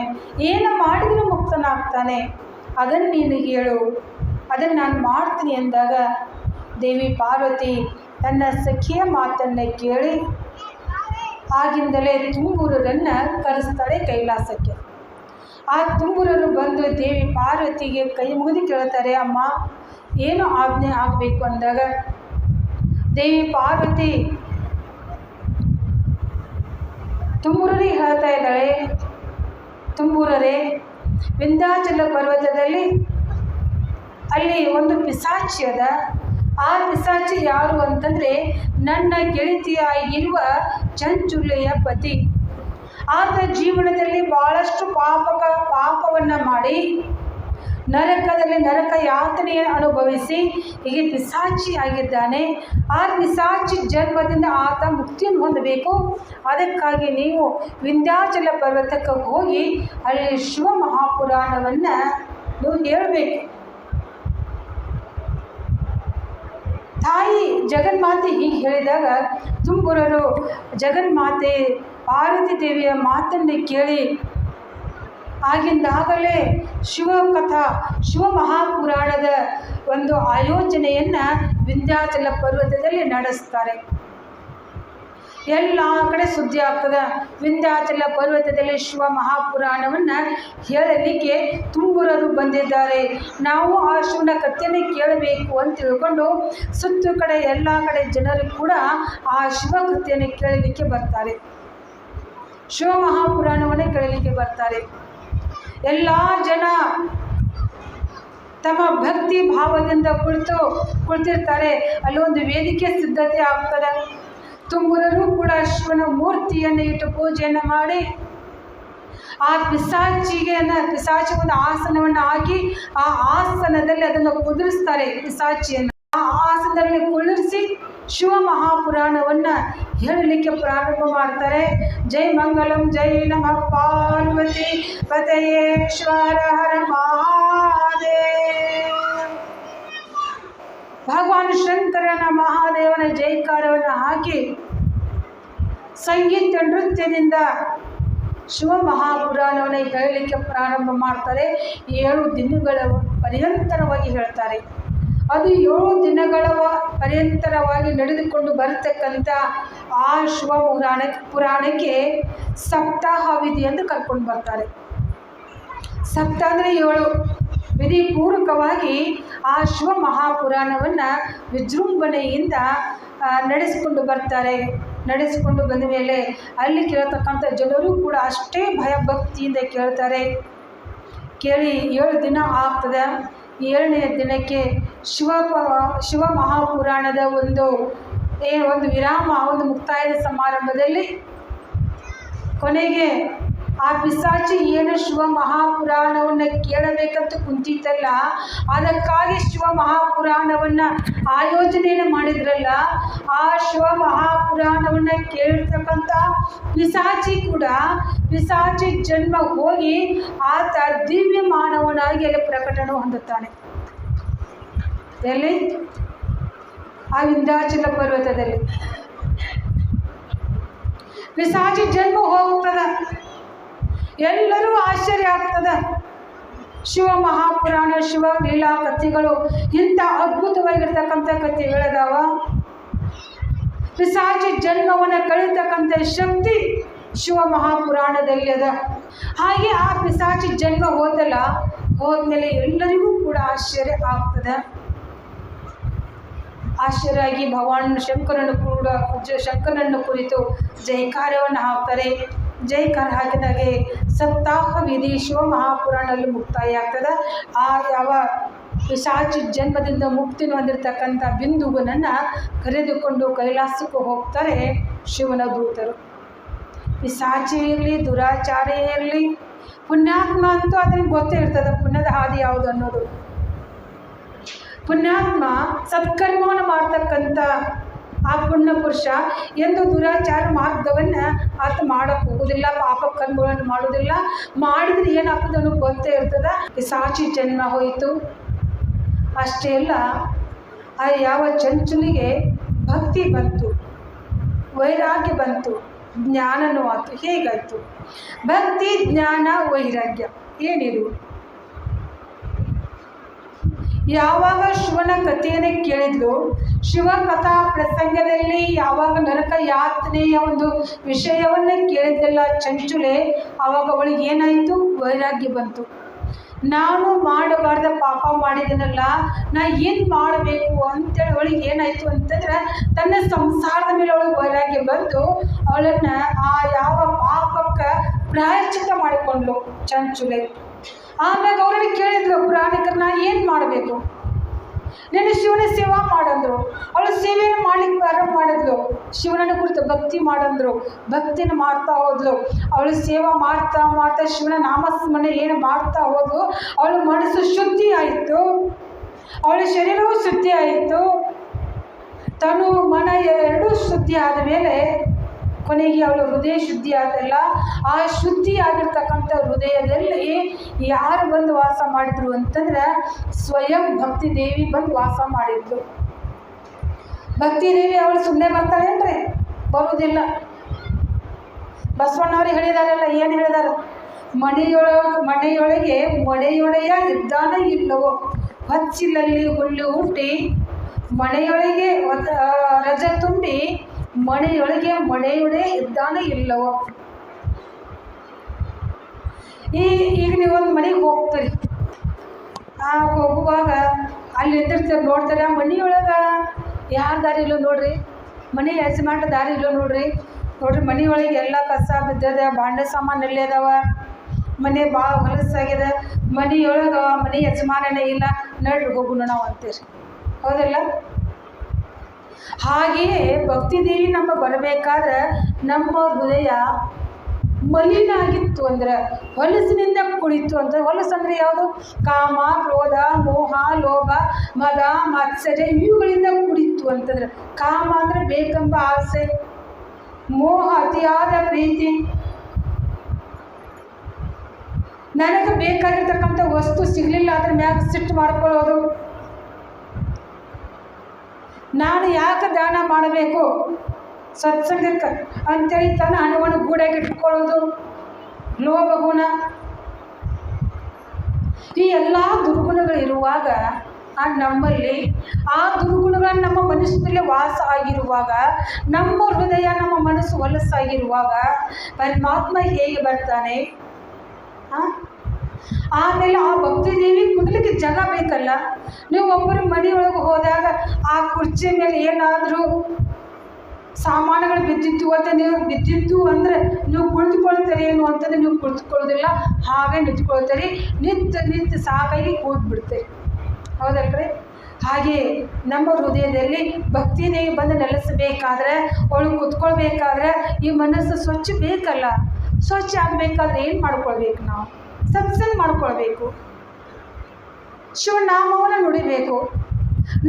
ಏನು ಮಾಡಿದರೂ ಮುಕ್ತನಾಗ್ತಾನೆ, ಅದನ್ನು ನೀನು ಹೇಳು, ಅದನ್ನು ನಾನು ಮಾಡ್ತೀನಿ ಎಂದಾಗ ದೇವಿ ಪಾರ್ವತಿ ತನ್ನ ಸಖಿಯ ಮಾತನ್ನು ಕೇಳಿ ಆಗಿಂದಲೇ ತುಂಬೂರರನ್ನು ಕರೆಸ್ತಾಳೆ ಕೈಲಾಸಕ್ಕೆ. ಆ ತುಂಬೂರರು ಬಂದು ದೇವಿ ಪಾರ್ವತಿಗೆ ಕೈ ಮುಗಿದು ಕೇಳ್ತಾರೆ, ಅಮ್ಮ, ಏನು ಆಜ್ಞೆ ಆಗಬೇಕು ಅಂದಾಗ ದೇವಿ ಪಾರ್ವತಿ ತುಂಬೂರರಿಗೆ ಹೇಳ್ತಾ ಇದ್ದಾಳೆ, ತುಂಬೂರರೇ, ವಿಂಧ್ಯಾಚಲ ಪರ್ವತದಲ್ಲಿ ಅಲ್ಲಿ ಒಂದು ಪಿಶಾಚಿ ಅದ. ಆ ಪಿಶಾಚಿ ಯಾರು ಅಂತಂದರೆ ನನ್ನ ಗೆಳತಿಯಾಗಿರುವ ಚಂಚುಲೆಯ ಪತಿ. ಆತ ಜೀವನದಲ್ಲಿ ಭಾಳಷ್ಟು ಪಾಪವನ್ನು ಮಾಡಿ ನರಕದಲ್ಲಿ ನರಕ ಯಾತನೆಯನ್ನು ಅನುಭವಿಸಿ ಹೀಗೆ ಪಿಶಾಚಿ ಆಗಿದ್ದಾನೆ. ಆ ಪಿಶಾಚಿ ಜನ್ಮದಿಂದ ಆತ ಮುಕ್ತಿಯನ್ನು ಹೊಂದಬೇಕು. ಅದಕ್ಕಾಗಿ ನೀವು ವಿಂಧ್ಯಾಚಲ ಪರ್ವತಕ್ಕೆ ಹೋಗಿ ಅಲ್ಲಿ ಶಿವ ಮಹಾಪುರಾಣವನ್ನು ನೀವು ಹೇಳಬೇಕು. ತಾಯಿ ಜಗನ್ಮಾತೆ ಹೀಗೆ ಹೇಳಿದಾಗ ತುಂಬೂರರು ಜಗನ್ಮಾತೆ ಪಾರ್ವತಿ ದೇವಿಯ ಮಾತನ್ನು ಕೇಳಿ ಆಗಿಂದಾಗಲೇ ಶಿವ ಮಹಾಪುರಾಣದ ಒಂದು ಆಯೋಜನೆಯನ್ನು ವಿಂಧ್ಯಾಚಲ ಪರ್ವತದಲ್ಲಿ ನಡೆಸ್ತಾರೆ. ಎಲ್ಲ ಕಡೆ ಸುದ್ದಿ ಆಗ್ತದೆ. ವಿಂಧ್ಯಾಚಲ ಪರ್ವತದಲ್ಲಿ ಶಿವ ಮಹಾಪುರಾಣವನ್ನು ಹೇಳಲಿಕ್ಕೆ ತುಂಬೂರರು ಬಂದಿದ್ದಾರೆ. ನಾವು ಆ ಶಿವನ ಕಥೆಯನ್ನು ಕೇಳಬೇಕು ಅಂತ ತಿಳ್ಕೊಂಡು ಸುತ್ತ ಕಡೆ ಎಲ್ಲ ಕಡೆ ಜನರು ಕೂಡ ಆ ಶಿವ ಕಥೆಯನ್ನು ಕೇಳಲಿಕ್ಕೆ ಬರ್ತಾರೆ, ಶಿವ ಮಹಾಪುರಾಣವನ್ನು ಕೇಳಲಿಕ್ಕೆ ಬರ್ತಾರೆ. ಎಲ್ಲ ಜನ ತಮ್ಮ ಭಕ್ತಿ ಭಾವದಿಂದ ಕುಳಿತಿರ್ತಾರೆ. ಅಲ್ಲೊಂದು ವೇದಿಕೆ ಸಿದ್ಧತೆ ಆಗ್ತದೆ. ತುಂಬೂರರು ಕೂಡ ಶಿವನ ಮೂರ್ತಿಯನ್ನು ಇಟ್ಟು ಪೂಜೆಯನ್ನು ಮಾಡಿ ಆ ಪಿಶಾಚಿಗೆ ಒಂದು ಆಸನವನ್ನು ಹಾಕಿ ಆ ಆಸನದಲ್ಲಿ ಅದನ್ನು ಕುದುರಿಸ್ತಾರೆ. ಪಿಶಾಚಿಯನ್ನು ಆ ಆಸನದಲ್ಲಿ ಕುಳ್ಳಿರಿಸಿ ಶಿವ ಮಹಾಪುರಾಣವನ್ನು ಹೇಳಲಿಕ್ಕೆ ಪ್ರಾರಂಭ ಮಾಡ್ತಾರೆ. ಜೈ ಮಂಗಲಂ ಜೈ ನಮಃ ಪಾರ್ವತಿ ಪತಯೇಶ್ವರ ಹರ ಮಹಾದೇವ. ಭಗವಾನ್ ಶಂಕರನ ಮಹಾದೇವನ ಜೈಕಾರವನ್ನು ಹಾಕಿ ಸಂಗೀತ ನೃತ್ಯದಿಂದ ಶಿವ ಮಹಾಪುರಾಣವನ್ನು ಹೇಳಲಿಕ್ಕೆ ಪ್ರಾರಂಭ ಮಾಡ್ತಾರೆ. 7 ದಿನಗಳ ಪರ್ಯಂತರವಾಗಿ ಹೇಳ್ತಾರೆ. ಅದು 7 ದಿನಗಳ ಪರ್ಯಂತರವಾಗಿ ನಡೆದುಕೊಂಡು ಬರತಕ್ಕಂಥ ಆ ಶಿವ ಪುರಾಣಕ್ಕೆ ಸಪ್ತಾಹ ವಿಧಿ ಎಂದು ಕರ್ಕೊಂಡು ಬರ್ತಾರೆ. ಸಪ್ತಾಹ ಅಂದರೆ 7 ವಿಧಿಪೂರ್ವಕವಾಗಿ ಆ ಶಿವ ಮಹಾಪುರಾಣವನ್ನು ವಿಜೃಂಭಣೆಯಿಂದ ನಡೆಸಿಕೊಂಡು ಬರ್ತಾರೆ. ನಡೆಸಿಕೊಂಡು ಬಂದ ಮೇಲೆ ಅಲ್ಲಿ ಕೇಳತಕ್ಕಂಥ ಜನರು ಕೂಡ ಅಷ್ಟೇ ಭಯಭಕ್ತಿಯಿಂದ ಕೇಳ್ತಾರೆ. ಕೇಳಿ 7 ದಿನ ಆಗ್ತದೆ. 7ನೇ ದಿನಕ್ಕೆ ಶಿವ ಮಹಾಪುರಾಣದ ಒಂದು ವಿರಾಮ, ಒಂದು ಮುಕ್ತಾಯದ ಸಮಾರಂಭದಲ್ಲಿ ಕೊನೆಗೆ ಆ ಪಿಶಾಚಿ ಏನು ಶಿವ ಮಹಾಪುರಾಣವನ್ನು ಕೇಳಬೇಕಂತ ಕುಂತಿತ್ತಲ್ಲ, ಅದಕ್ಕಾಗಿ ಶಿವ ಮಹಾಪುರಾಣವನ್ನು ಆಯೋಜನೆಯನ್ನು ಮಾಡಿದ್ರಲ್ಲ, ಆ ಶಿವ ಮಹಾಪುರಾಣವನ್ನು ಕೇಳಿರ್ತಕ್ಕಂಥ ಪಿಶಾಚಿ ಜನ್ಮ ಹೋಗಿ ಆತ ದಿವ್ಯ ಮಾನವನಾಗಿ ಅಲ್ಲಿ ಪ್ರಕಟಣೆ ಹೊಂದುತ್ತಾನೆ. ಎಲ್ಲಿ? ಆ ವಿಂಧ್ಯಾಚಲ ಪರ್ವತದಲ್ಲಿ ಪಿಶಾಚಿ ಜನ್ಮ ಹೋಗ್ತದ. ಎಲ್ಲರೂ ಆಶ್ಚರ್ಯ ಆಗ್ತದ. ಶಿವ ಮಹಾಪುರಾಣ, ಶಿವ ಲೀಲಾ ಕಥೆಗಳು ಇಂಥ ಅದ್ಭುತವಾಗಿರ್ತಕ್ಕಂಥ ಕಥೆಗಳದಾವ. ಪಿಶಾಚಿ ಜನ್ಮವನ್ನು ಕಳೀತಕ್ಕಂಥ ಶಕ್ತಿ ಶಿವ ಮಹಾಪುರಾಣದಲ್ಲಿ ಅದ. ಹಾಗೆ ಆ ಪಿಶಾಚಿ ಜನ್ಮ ಹೋದ್ಮೇಲೆ ಎಲ್ಲರಿಗೂ ಕೂಡ ಆಶ್ಚರ್ಯ ಆಗ್ತದೆ. ಆಶ್ಚರ್ಯ ಆಗಿ ಭಗವಾನ್ ಶಂಕರನನ್ನು ಕುರಿತು ಜೈಕಾರವನ್ನು ಹಾಕ್ತಾರೆ. ಜೈಕಾರ ಹಾಕಿದಾಗೆ ಸಪ್ತಾಹ ವಿಧಿ ಶಿವ ಮಹಾಪುರಾಣದಲ್ಲಿ ಮುಕ್ತಾಯ ಆಗ್ತದೆ. ಆ ಯಾವ ಪಿಶಾಚಿ ಜನ್ಮದಿಂದ ಮುಕ್ತಿ ಹೊಂದಿರತಕ್ಕಂಥ ಬಿಂದುವನನ್ನು ಕರೆದುಕೊಂಡು ಕೈಲಾಸಕ್ಕೂ ಹೋಗ್ತಾರೆ ಶಿವನ ದೂತರು. ಪಿಶಾಚಿ ಇರಲಿ, ದುರಾಚಾರ ಇರಲಿ, ಪುಣ್ಯಾತ್ಮ ಅಂತೂ ಅದಕ್ಕೆ ಗೊತ್ತೇ ಇರ್ತದೆ ಪುಣ್ಯದ ಹಾದಿ ಯಾವುದು ಅನ್ನೋದು. ಪುಣ್ಯಾತ್ಮ ಸತ್ಕರ್ಮವನ್ನು ಮಾಡ್ತಕ್ಕಂಥ ಆ ಪುಣ್ಯ ಪುರುಷ ಎಂದು ದುರಾಚಾರ ಮಾರ್ಗವನ್ನು ಆತ ಮಾಡೋಕ್ಕೆ ಹೋಗೋದಿಲ್ಲ, ಪಾಪ ಕರ್ಮಗಳನ್ನು ಮಾಡೋದಿಲ್ಲ. ಮಾಡಿದ್ರೆ ಏನಾಗ್ತದೆ ಅನ್ನೋದು ಗೊತ್ತೇ ಇರ್ತದೆ. ಪಿಶಾಚಿ ಜನ್ಮ ಹೋಯಿತು. ಅಷ್ಟೇ ಅಲ್ಲ, ಆ ಯಾವ ಚಂಚುಲಿಗೆ ಭಕ್ತಿ ಬಂತು, ವೈರಾಗ್ಯ ಬಂತು, ಜ್ಞಾನನೂ ಆಯಿತು. ಹೇಗಾಯಿತು? ಭಕ್ತಿ, ಜ್ಞಾನ, ವೈರಾಗ್ಯ ಏನಿದು? ಯಾವಾಗ ಶಿವನ ಕಥೆಯನ್ನೇ ಕೇಳಿದ್ಲು, ಶಿವ ಕಥಾ ಪ್ರಸಂಗದಲ್ಲಿ ಯಾವಾಗ ನರಕ ಯಾತನೆಯ ಒಂದು ವಿಷಯವನ್ನು ಕೇಳಿದ್ದಲ್ಲ ಚಂಚುಲೆ, ಆವಾಗ ಅವಳಿಗೆ ಏನಾಯಿತು? ವೈರಾಗ್ಯ ಬಂತು. ನಾನು ಮಾಡಬಾರ್ದ ಪಾಪ ಮಾಡಿದನಲ್ಲ, ನಾ ಏನು ಮಾಡಬೇಕು ಅಂತೇಳಿ ಅವಳಿಗೆ ಏನಾಯಿತು ಅಂತಂದ್ರೆ ತನ್ನ ಸಂಸಾರದ ಮೇಲೆ ಅವಳಿಗೆ ವೈರಾಗ್ಯ ಬಂದು ಅವಳನ್ನು ಆ ಯಾವ ಪಾಪಕ್ಕೆ ಪ್ರಾಯಶ್ಚಿತ್ತ ಮಾಡಿಕೊಂಡ್ಲು ಚಂಚುಲೆ. ಆಮ್ಯಾಗ ಅವ್ರನ್ನ ಕೇಳಿದ್ಲು ಪುರಾಣಿಕರನ್ನ, ಏನು ಮಾಡಬೇಕು? ನೀನು ಶಿವನ ಸೇವಾ ಮಾಡಂದ್ರು. ಅವಳು ಸೇವೆಯನ್ನು ಮಾಡ್ಲಿಕ್ಕೆ ಪ್ರಾರಂಭ ಮಾಡಿದ್ಲು. ಶಿವನನ್ನು ಕುರಿತು ಭಕ್ತಿ ಮಾಡಂದ್ರು. ಭಕ್ತಿನ ಮಾಡ್ತಾ ಹೋದ್ಲು. ಅವಳು ಸೇವಾ ಮಾಡ್ತಾ ಶಿವನ ನಾಮಸ್ಮರಣೆ ಏನು ಮಾಡ್ತಾ ಹೋದ್ಲು. ಅವಳ ಮನಸ್ಸು ಶುದ್ಧಿ ಆಯಿತು, ಅವಳ ಶರೀರವೂ ಶುದ್ಧಿ ಆಯಿತು, ತನು ಮನ ಎರಡೂ ಶುದ್ಧಿ ಆದ ಮೇಲೆ ಕೊನೆಗೆ ಅವಳು ಹೃದಯ ಶುದ್ಧಿ ಆದಲ್ಲ. ಆ ಶುದ್ಧಿ ಆಗಿರ್ತಕ್ಕಂಥ ಹೃದಯದಲ್ಲಿ ಯಾರು ಬಂದು ವಾಸ ಮಾಡಿದ್ರು ಅಂತಂದ್ರೆ ಸ್ವಯಂ ಭಕ್ತಿ ದೇವಿ ಬಂದು ವಾಸ ಮಾಡಿದ್ಲು. ಭಕ್ತಿ ದೇವಿ ಅವಳು ಸುಮ್ಮನೆ ಬರ್ತಾಳೇನ್ರಿ? ಬರುವುದಿಲ್ಲ. ಬಸವಣ್ಣವ್ರಿಗೆ ಹೇಳಿದಾರಲ್ಲ, ಏನು ಹೇಳಿದಾರ? ಮನೆಯೊಳಗೆ ಮೊಳೆಯೊಳೆಯ ಇದ್ದಾನ ಇಲ್ಲವೋ, ಹಚ್ಚಿಲಲ್ಲಿ ಹುಲ್ಲು ಹುಟ್ಟಿ ಮನೆಯೊಳಗೆ ರಜ ತುಂಬಿ ಮನೆಯೊಳಗೆ ಮೊಳೆಯೊಡೆ ಇದ್ದಾನೆ ಇಲ್ಲವೋ. ಈಗ ನೀವೊಂದು ಮನೆಗೆ ಹೋಗ್ತೀರಿ. ಹೋಗುವಾಗ ಅಲ್ಲಿ ಎದ್ದಿರ್ತೀರಿ, ನೋಡ್ತಾರೆ ಆ ಮನೆಯೊಳಗೆ ಯಾರು ದಾರಿ ಇಲ್ಲೋ ನೋಡ್ರಿ, ಮನೆ ಯಜಮಾನ ದಾರಿ ಇಲ್ಲೋ ನೋಡ್ರಿ ಮನೆಯೊಳಗೆ ಎಲ್ಲ ಕಸ ಬಿದ್ದದ, ಭಾಂಡೆ ಸಾಮಾನು ಎಲ್ಲಿ ಅದಾವ, ಮನೆ ಭಾಳ ಹೊಲಸಾಗಿದೆ, ಮನೆಯೊಳಗೆ ಮನೆ ಯಜಮಾನನೇ ಇಲ್ಲ, ನಡ್ರಿ ಹೋಗೋಣ ನಾವು ಅಂತೀರಿ. ಹೌದಲ್ಲ? ಹಾಗೆಯೇ ಭಕ್ತಿದೇವಿ ನಮ್ಮ ಬರಬೇಕಾದ್ರೆ ನಮ್ಮ ಹೃದಯ ಮಲಿನ ಆಗಿತ್ತು ಅಂದ್ರೆ, ಹೊಲಸಿನಿಂದ ಕುಳಿತು ಅಂದ್ರೆ, ಹೊಲಸಂದ್ರೆ ಯಾವುದು? ಕಾಮ, ಕ್ರೋಧ, ಮೋಹ, ಲೋಭ, ಮದ, ಮಾತ್ಸರ್ಯ ಇವುಗಳಿಂದ ಕುಳಿತು ಅಂತಂದ್ರೆ. ಕಾಮ ಅಂದರೆ ಬೇಕೆಂಬ ಆಸೆ, ಮೋಹ ಅತಿಯಾದ ಪ್ರೀತಿ, ನನಗೆ ಬೇಕಾಗಿರ್ತಕ್ಕಂಥ ವಸ್ತು ಸಿಗಲಿಲ್ಲ ಅದ್ರ ಮ್ಯಾಗ ಸಿಟ್ಟು ಮಾಡ್ಕೊಳ್ಳೋದು, ನಾನು ಯಾಕೆ ದಾನ ಮಾಡಬೇಕು ಸತ್ಸಂಗಕ್ಕೆ ಅಂತೇಳಿ ತನ್ನ ಹಣವನ್ನು ಗೂಡಾಗಿ ಇಟ್ಕೊಳ್ಳೋದು, ಲೋಭ ಗುಣ. ಈ ಎಲ್ಲ ದುರ್ಗುಣಗಳಿರುವಾಗ ನಮ್ಮಲ್ಲಿ ಆ ದುರ್ಗುಣಗಳನ್ನು ನಮ್ಮ ಮನಸ್ಸಿನಲ್ಲಿ ವಾಸ ಆಗಿರುವಾಗ, ನಮ್ಮ ಹೃದಯ ನಮ್ಮ ಮನಸ್ಸು ಹೊಲಸಾಗಿರುವಾಗ ಪರಮಾತ್ಮ ಹೇಗೆ ಬರ್ತಾನೆ? ಆಮೇಲೆ ಆ ಭಕ್ತಿದೇವಿ ಕುದಲಿಕ್ಕೆ ಜಾಗ ಬೇಕಲ್ಲ. ನೀವು ಒಬ್ಬರು ಮನೆಯೊಳಗೆ ಹೋದಾಗ ಆ ಕುರ್ಚಿ ಮೇಲೆ ಏನಾದರೂ ಸಾಮಾನುಗಳು ಬಿದ್ದಿತ್ತು ಅಂತ ನೀವು ಬಿದ್ದಿತ್ತು ಅಂದರೆ ನೀವು ಕುಳಿತುಕೊಳ್ತೀರಿ ಏನು ಅಂತಂದರೆ ನೀವು ಕುಳಿತುಕೊಳ್ಳೋದಿಲ್ಲ, ಹಾಗೆ ನಿಂತ್ಕೊಳ್ತೀರಿ. ನಿಂತು ಸಾಕಾಗಿ ಕೂತ್ಬಿಡ್ತೀರಿ. ಹೌದಲ್ರಿ? ಹಾಗೆ ನಮ್ಮ ಹೃದಯದಲ್ಲಿ ಭಕ್ತಿ ದೇವಿ ಬಂದು ನೆಲೆಸಬೇಕಾದ್ರೆ, ಅವಳು ಕುತ್ಕೊಳ್ಬೇಕಾದ್ರೆ ಈ ಮನಸ್ಸು ಸ್ವಚ್ಛ ಬೇಕಲ್ಲ. ಸ್ವಚ್ಛ ಆಗಬೇಕಾದ್ರೆ ಏನು ಮಾಡ್ಕೊಳ್ಬೇಕು? ನಾವು ಸತ್ಸಂಗ ಮಾಡ್ಕೊಳ್ಬೇಕು, ಶಿವನಾಮವನ್ನು ನುಡಿಬೇಕು,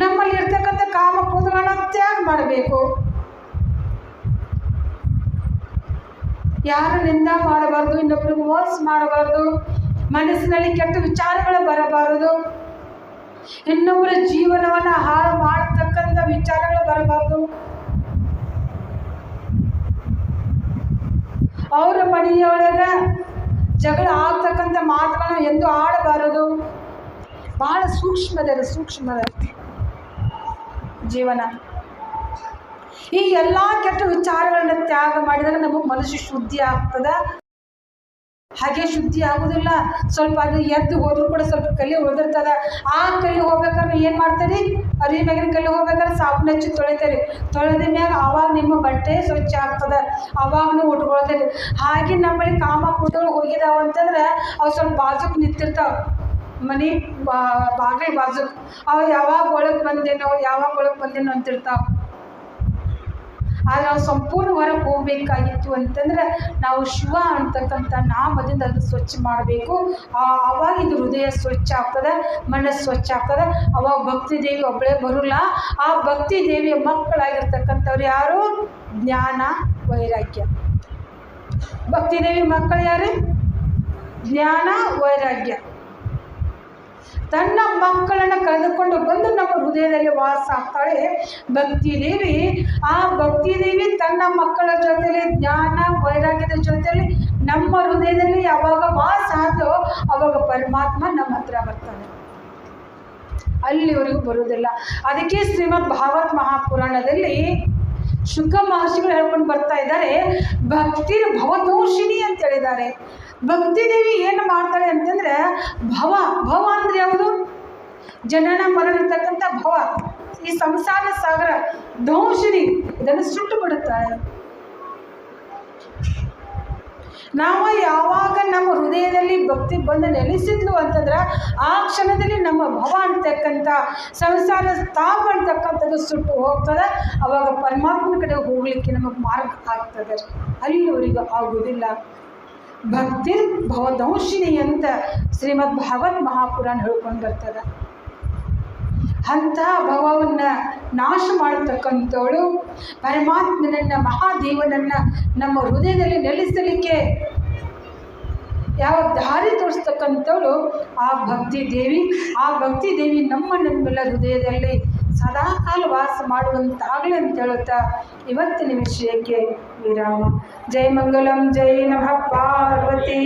ನಮ್ಮಲ್ಲಿ ಇರ್ತಕ್ಕಂಥ ಕಾಮ ಕ್ರೋಧಗಳನ್ನ ತ್ಯಾಗ ಮಾಡಬೇಕು, ಯಾರು ನಿಂದ ಮಾಡಬಾರ್ದು, ಇನ್ನೊಬ್ಬರಿಗೆ ಮೋಸ ಮಾಡಬಾರ್ದು, ಮನಸ್ಸಿನಲ್ಲಿ ಕೆಟ್ಟ ವಿಚಾರಗಳು ಬರಬಾರದು, ಇನ್ನೊಬ್ಬರ ಜೀವನವನ್ನು ಹಾಳು ಮಾಡತಕ್ಕಂಥ ವಿಚಾರಗಳು ಬರಬಾರ್ದು, ಅವರ ಮನೆಯೊಳಗ ಜಗಳ ಆಗ್ತಕ್ಕಂಥ ಮಾತುಗಳನ್ನು ಎಂದು ಆಡಬಾರದು. ಬಹಳ ಸೂಕ್ಷ್ಮದ ಜೀವನ. ಈ ಎಲ್ಲ ಕೆಟ್ಟ ವಿಚಾರಗಳನ್ನ ತ್ಯಾಗ ಮಾಡಿದಾಗ ನಮಗೆ ಮನಸ್ಸು ಶುದ್ಧಿ ಆಗ್ತದ. ಹಾಗೆ ಶುದ್ಧಿ ಆಗೋದಿಲ್ಲ, ಸ್ವಲ್ಪ ಅದು ಎದ್ದು ಹೋದ್ರೂ ಕೂಡ ಸ್ವಲ್ಪ ಕಲಿ ಉಳಿದಿರ್ತದ. ಆ ಕಲಿ ಹೋಗ್ಬೇಕಾದ್ರೆ ಏನು ಮಾಡ್ತೀರಿ? ಅರಿವಿ ಮ್ಯಾಗಿನ ಕಲಿ ಹೋಗ್ಬೇಕಾದ್ರೆ ಸಾಬೂನು ಹಚ್ಚಿ ತೊಳಿತೀರಿ. ತೊಳೆದ ಮ್ಯಾಗ ಆವಾಗ ನಿಮ್ಮ ಬಟ್ಟೆ ಸ್ವಚ್ಛ ಆಗ್ತದೆ, ಅವಾಗ ನೀವು ಉಟ್ಕೊಳ್ತೀರಿ. ಹಾಗೆ ನಮ್ಮಲ್ಲಿ ಕಾಮ ಕ್ರೋಧಗಳು ಹೋಗಿದಾವ ಅಂತಂದ್ರೆ ಅವು ಸ್ವಲ್ಪ ಬಾಜುಕ್ ನಿಂತಿರ್ತಾವೆ, ಮನೆ ಬಾಗಿಲು ಬಾಜುಕ್. ಅವು ಯಾವಾಗ ಒಳಗೆ ಬಂದೇನೋ ಅಂತಿರ್ತಾವೆ. ಆದರೆ ನಾವು ಸಂಪೂರ್ಣ ಹೊರಗೆ ಹೋಗ್ಬೇಕಾಗಿತ್ತು ಅಂತಂದ್ರೆ ನಾವು ಶಿವ ಅಂತಕ್ಕಂಥ ನಾಮದಿಂದ ಅದು ಸ್ವಚ್ಛ ಮಾಡಬೇಕು. ಅವಾಗ ಇದು ಹೃದಯ ಸ್ವಚ್ಛ ಆಗ್ತದೆ, ಮನಸ್ಸು ಸ್ವಚ್ಛ ಆಗ್ತದೆ. ಅವಾಗ ಭಕ್ತಿ ದೇವಿ ಒಬ್ಬಳೇ ಬರೋಲ್ಲ. ಆ ಭಕ್ತಿ ದೇವಿಯ ಮಕ್ಕಳಾಗಿರ್ತಕ್ಕಂಥವ್ರು ಯಾರು? ಜ್ಞಾನ, ವೈರಾಗ್ಯ. ಭಕ್ತಿ ದೇವಿ ಮಕ್ಕಳು ಯಾರು? ಜ್ಞಾನ, ವೈರಾಗ್ಯ. ತನ್ನ ಮಕ್ಕಳನ್ನು ಕಳೆದುಕೊಂಡು ಬಂದು ನಮ್ಮ ಹೃದಯದಲ್ಲಿ ವಾಸ ಆಗ್ತಾಳೆ ಭಕ್ತಿ ದೇವಿ. ಆ ಭಕ್ತಿ ದೇವಿ ತನ್ನ ಮಕ್ಕಳ ಜೊತೆಲಿ, ಜ್ಞಾನ ವೈರಾಗ್ಯದ ಜೊತೆಲಿ ನಮ್ಮ ಹೃದಯದಲ್ಲಿ ಯಾವಾಗ ವಾಸ ಆದೋ ಅವಾಗ ಪರಮಾತ್ಮ ನಮ್ಮ ಹತ್ರ ಬರ್ತಾನೆ, ಅಲ್ಲಿವರೆಗೂ ಬರುವುದಿಲ್ಲ. ಅದಕ್ಕೆ ಶ್ರೀಮದ್ ಭಾಗವತ್ ಮಹಾಪುರಾಣದಲ್ಲಿ ಶುಕ ಮಹರ್ಷಿಗಳು ಹೇಳ್ಕೊಂಡು ಬರ್ತಾ ಇದ್ದಾರೆ, ಭಕ್ತಿ ಭವದೋಷಿಣಿ ಅಂತ ಹೇಳಿದ್ದಾರೆ. ಭಕ್ತಿ ದೇವಿ ಏನು ಮಾಡ್ತಾಳೆ ಅಂತಂದ್ರೆ ಭವ ಅಂದ್ರೆ ಯಾವುದು? ಜನನ ಮರಣ ಇರ್ತಕ್ಕಂಥ ಭವ, ಈ ಸಂಸಾರ ಸಾಗರ ದೋಷಿಣಿ, ಇದನ್ನು ಸುಟ್ಟು ಬಿಡುತ್ತಾಳೆ. ನಾವು ಯಾವಾಗ ನಮ್ಮ ಹೃದಯದಲ್ಲಿ ಭಕ್ತಿ ಬಂದು ನೆಲೆಸಿದ್ಲು ಅಂತಂದ್ರೆ ಆ ಕ್ಷಣದಲ್ಲಿ ನಮ್ಮ ಭವ ಅಂತಕ್ಕಂಥ ಸಂಸಾರ ತಾಪ ಅಂತಕ್ಕಂಥದ್ದು ಸುಟ್ಟು ಹೋಗ್ತದೆ. ಅವಾಗ ಪರಮಾತ್ಮನ ಕಡೆ ಹೋಗ್ಲಿಕ್ಕೆ ನಮಗೆ ಮಾರ್ಗ ಆಗ್ತದೆ, ಅಲ್ಲಿವರೆಗೂ ಆಗುವುದಿಲ್ಲ. ಭಕ್ತಿ ಭವದಂಶಿನಿ ಅಂತ ಶ್ರೀಮದ್ ಭಾಗವತ್ ಮಹಾಪುರಾಣ ಹೇಳ್ಕೊಂಡು ಬರ್ತದೆ. ಅಂತಹ ಭವವನ್ನು ನಾಶ ಮಾಡತಕ್ಕಂಥವಳು ಪರಮಾತ್ಮನನ್ನು, ಮಹಾದೇವನನ್ನು ನಮ್ಮ ಹೃದಯದಲ್ಲಿ ನೆಲೆಸಲಿಕ್ಕೆ ಯಾವ ದಾರಿ ತೋರಿಸ್ತಕ್ಕಂಥವಳು ಆ ಭಕ್ತಿ ದೇವಿ. ಆ ಭಕ್ತಿ ದೇವಿ ನಮ್ಮೆಲ್ಲ ಹೃದಯದಲ್ಲಿ ಸದಾಕಾಲ ವಾಸ ಮಾಡುವಂತಾಗಲಿ ಅಂತ ಹೇಳುತ್ತಾ ಇವತ್ತಿನ ವಿಷಯಕ್ಕೆ ವಿರಾಮ. ಜೈ ಮಂಗಲಂ, ಜೈ ನಮಃ ಪಾರ್ವತಿ.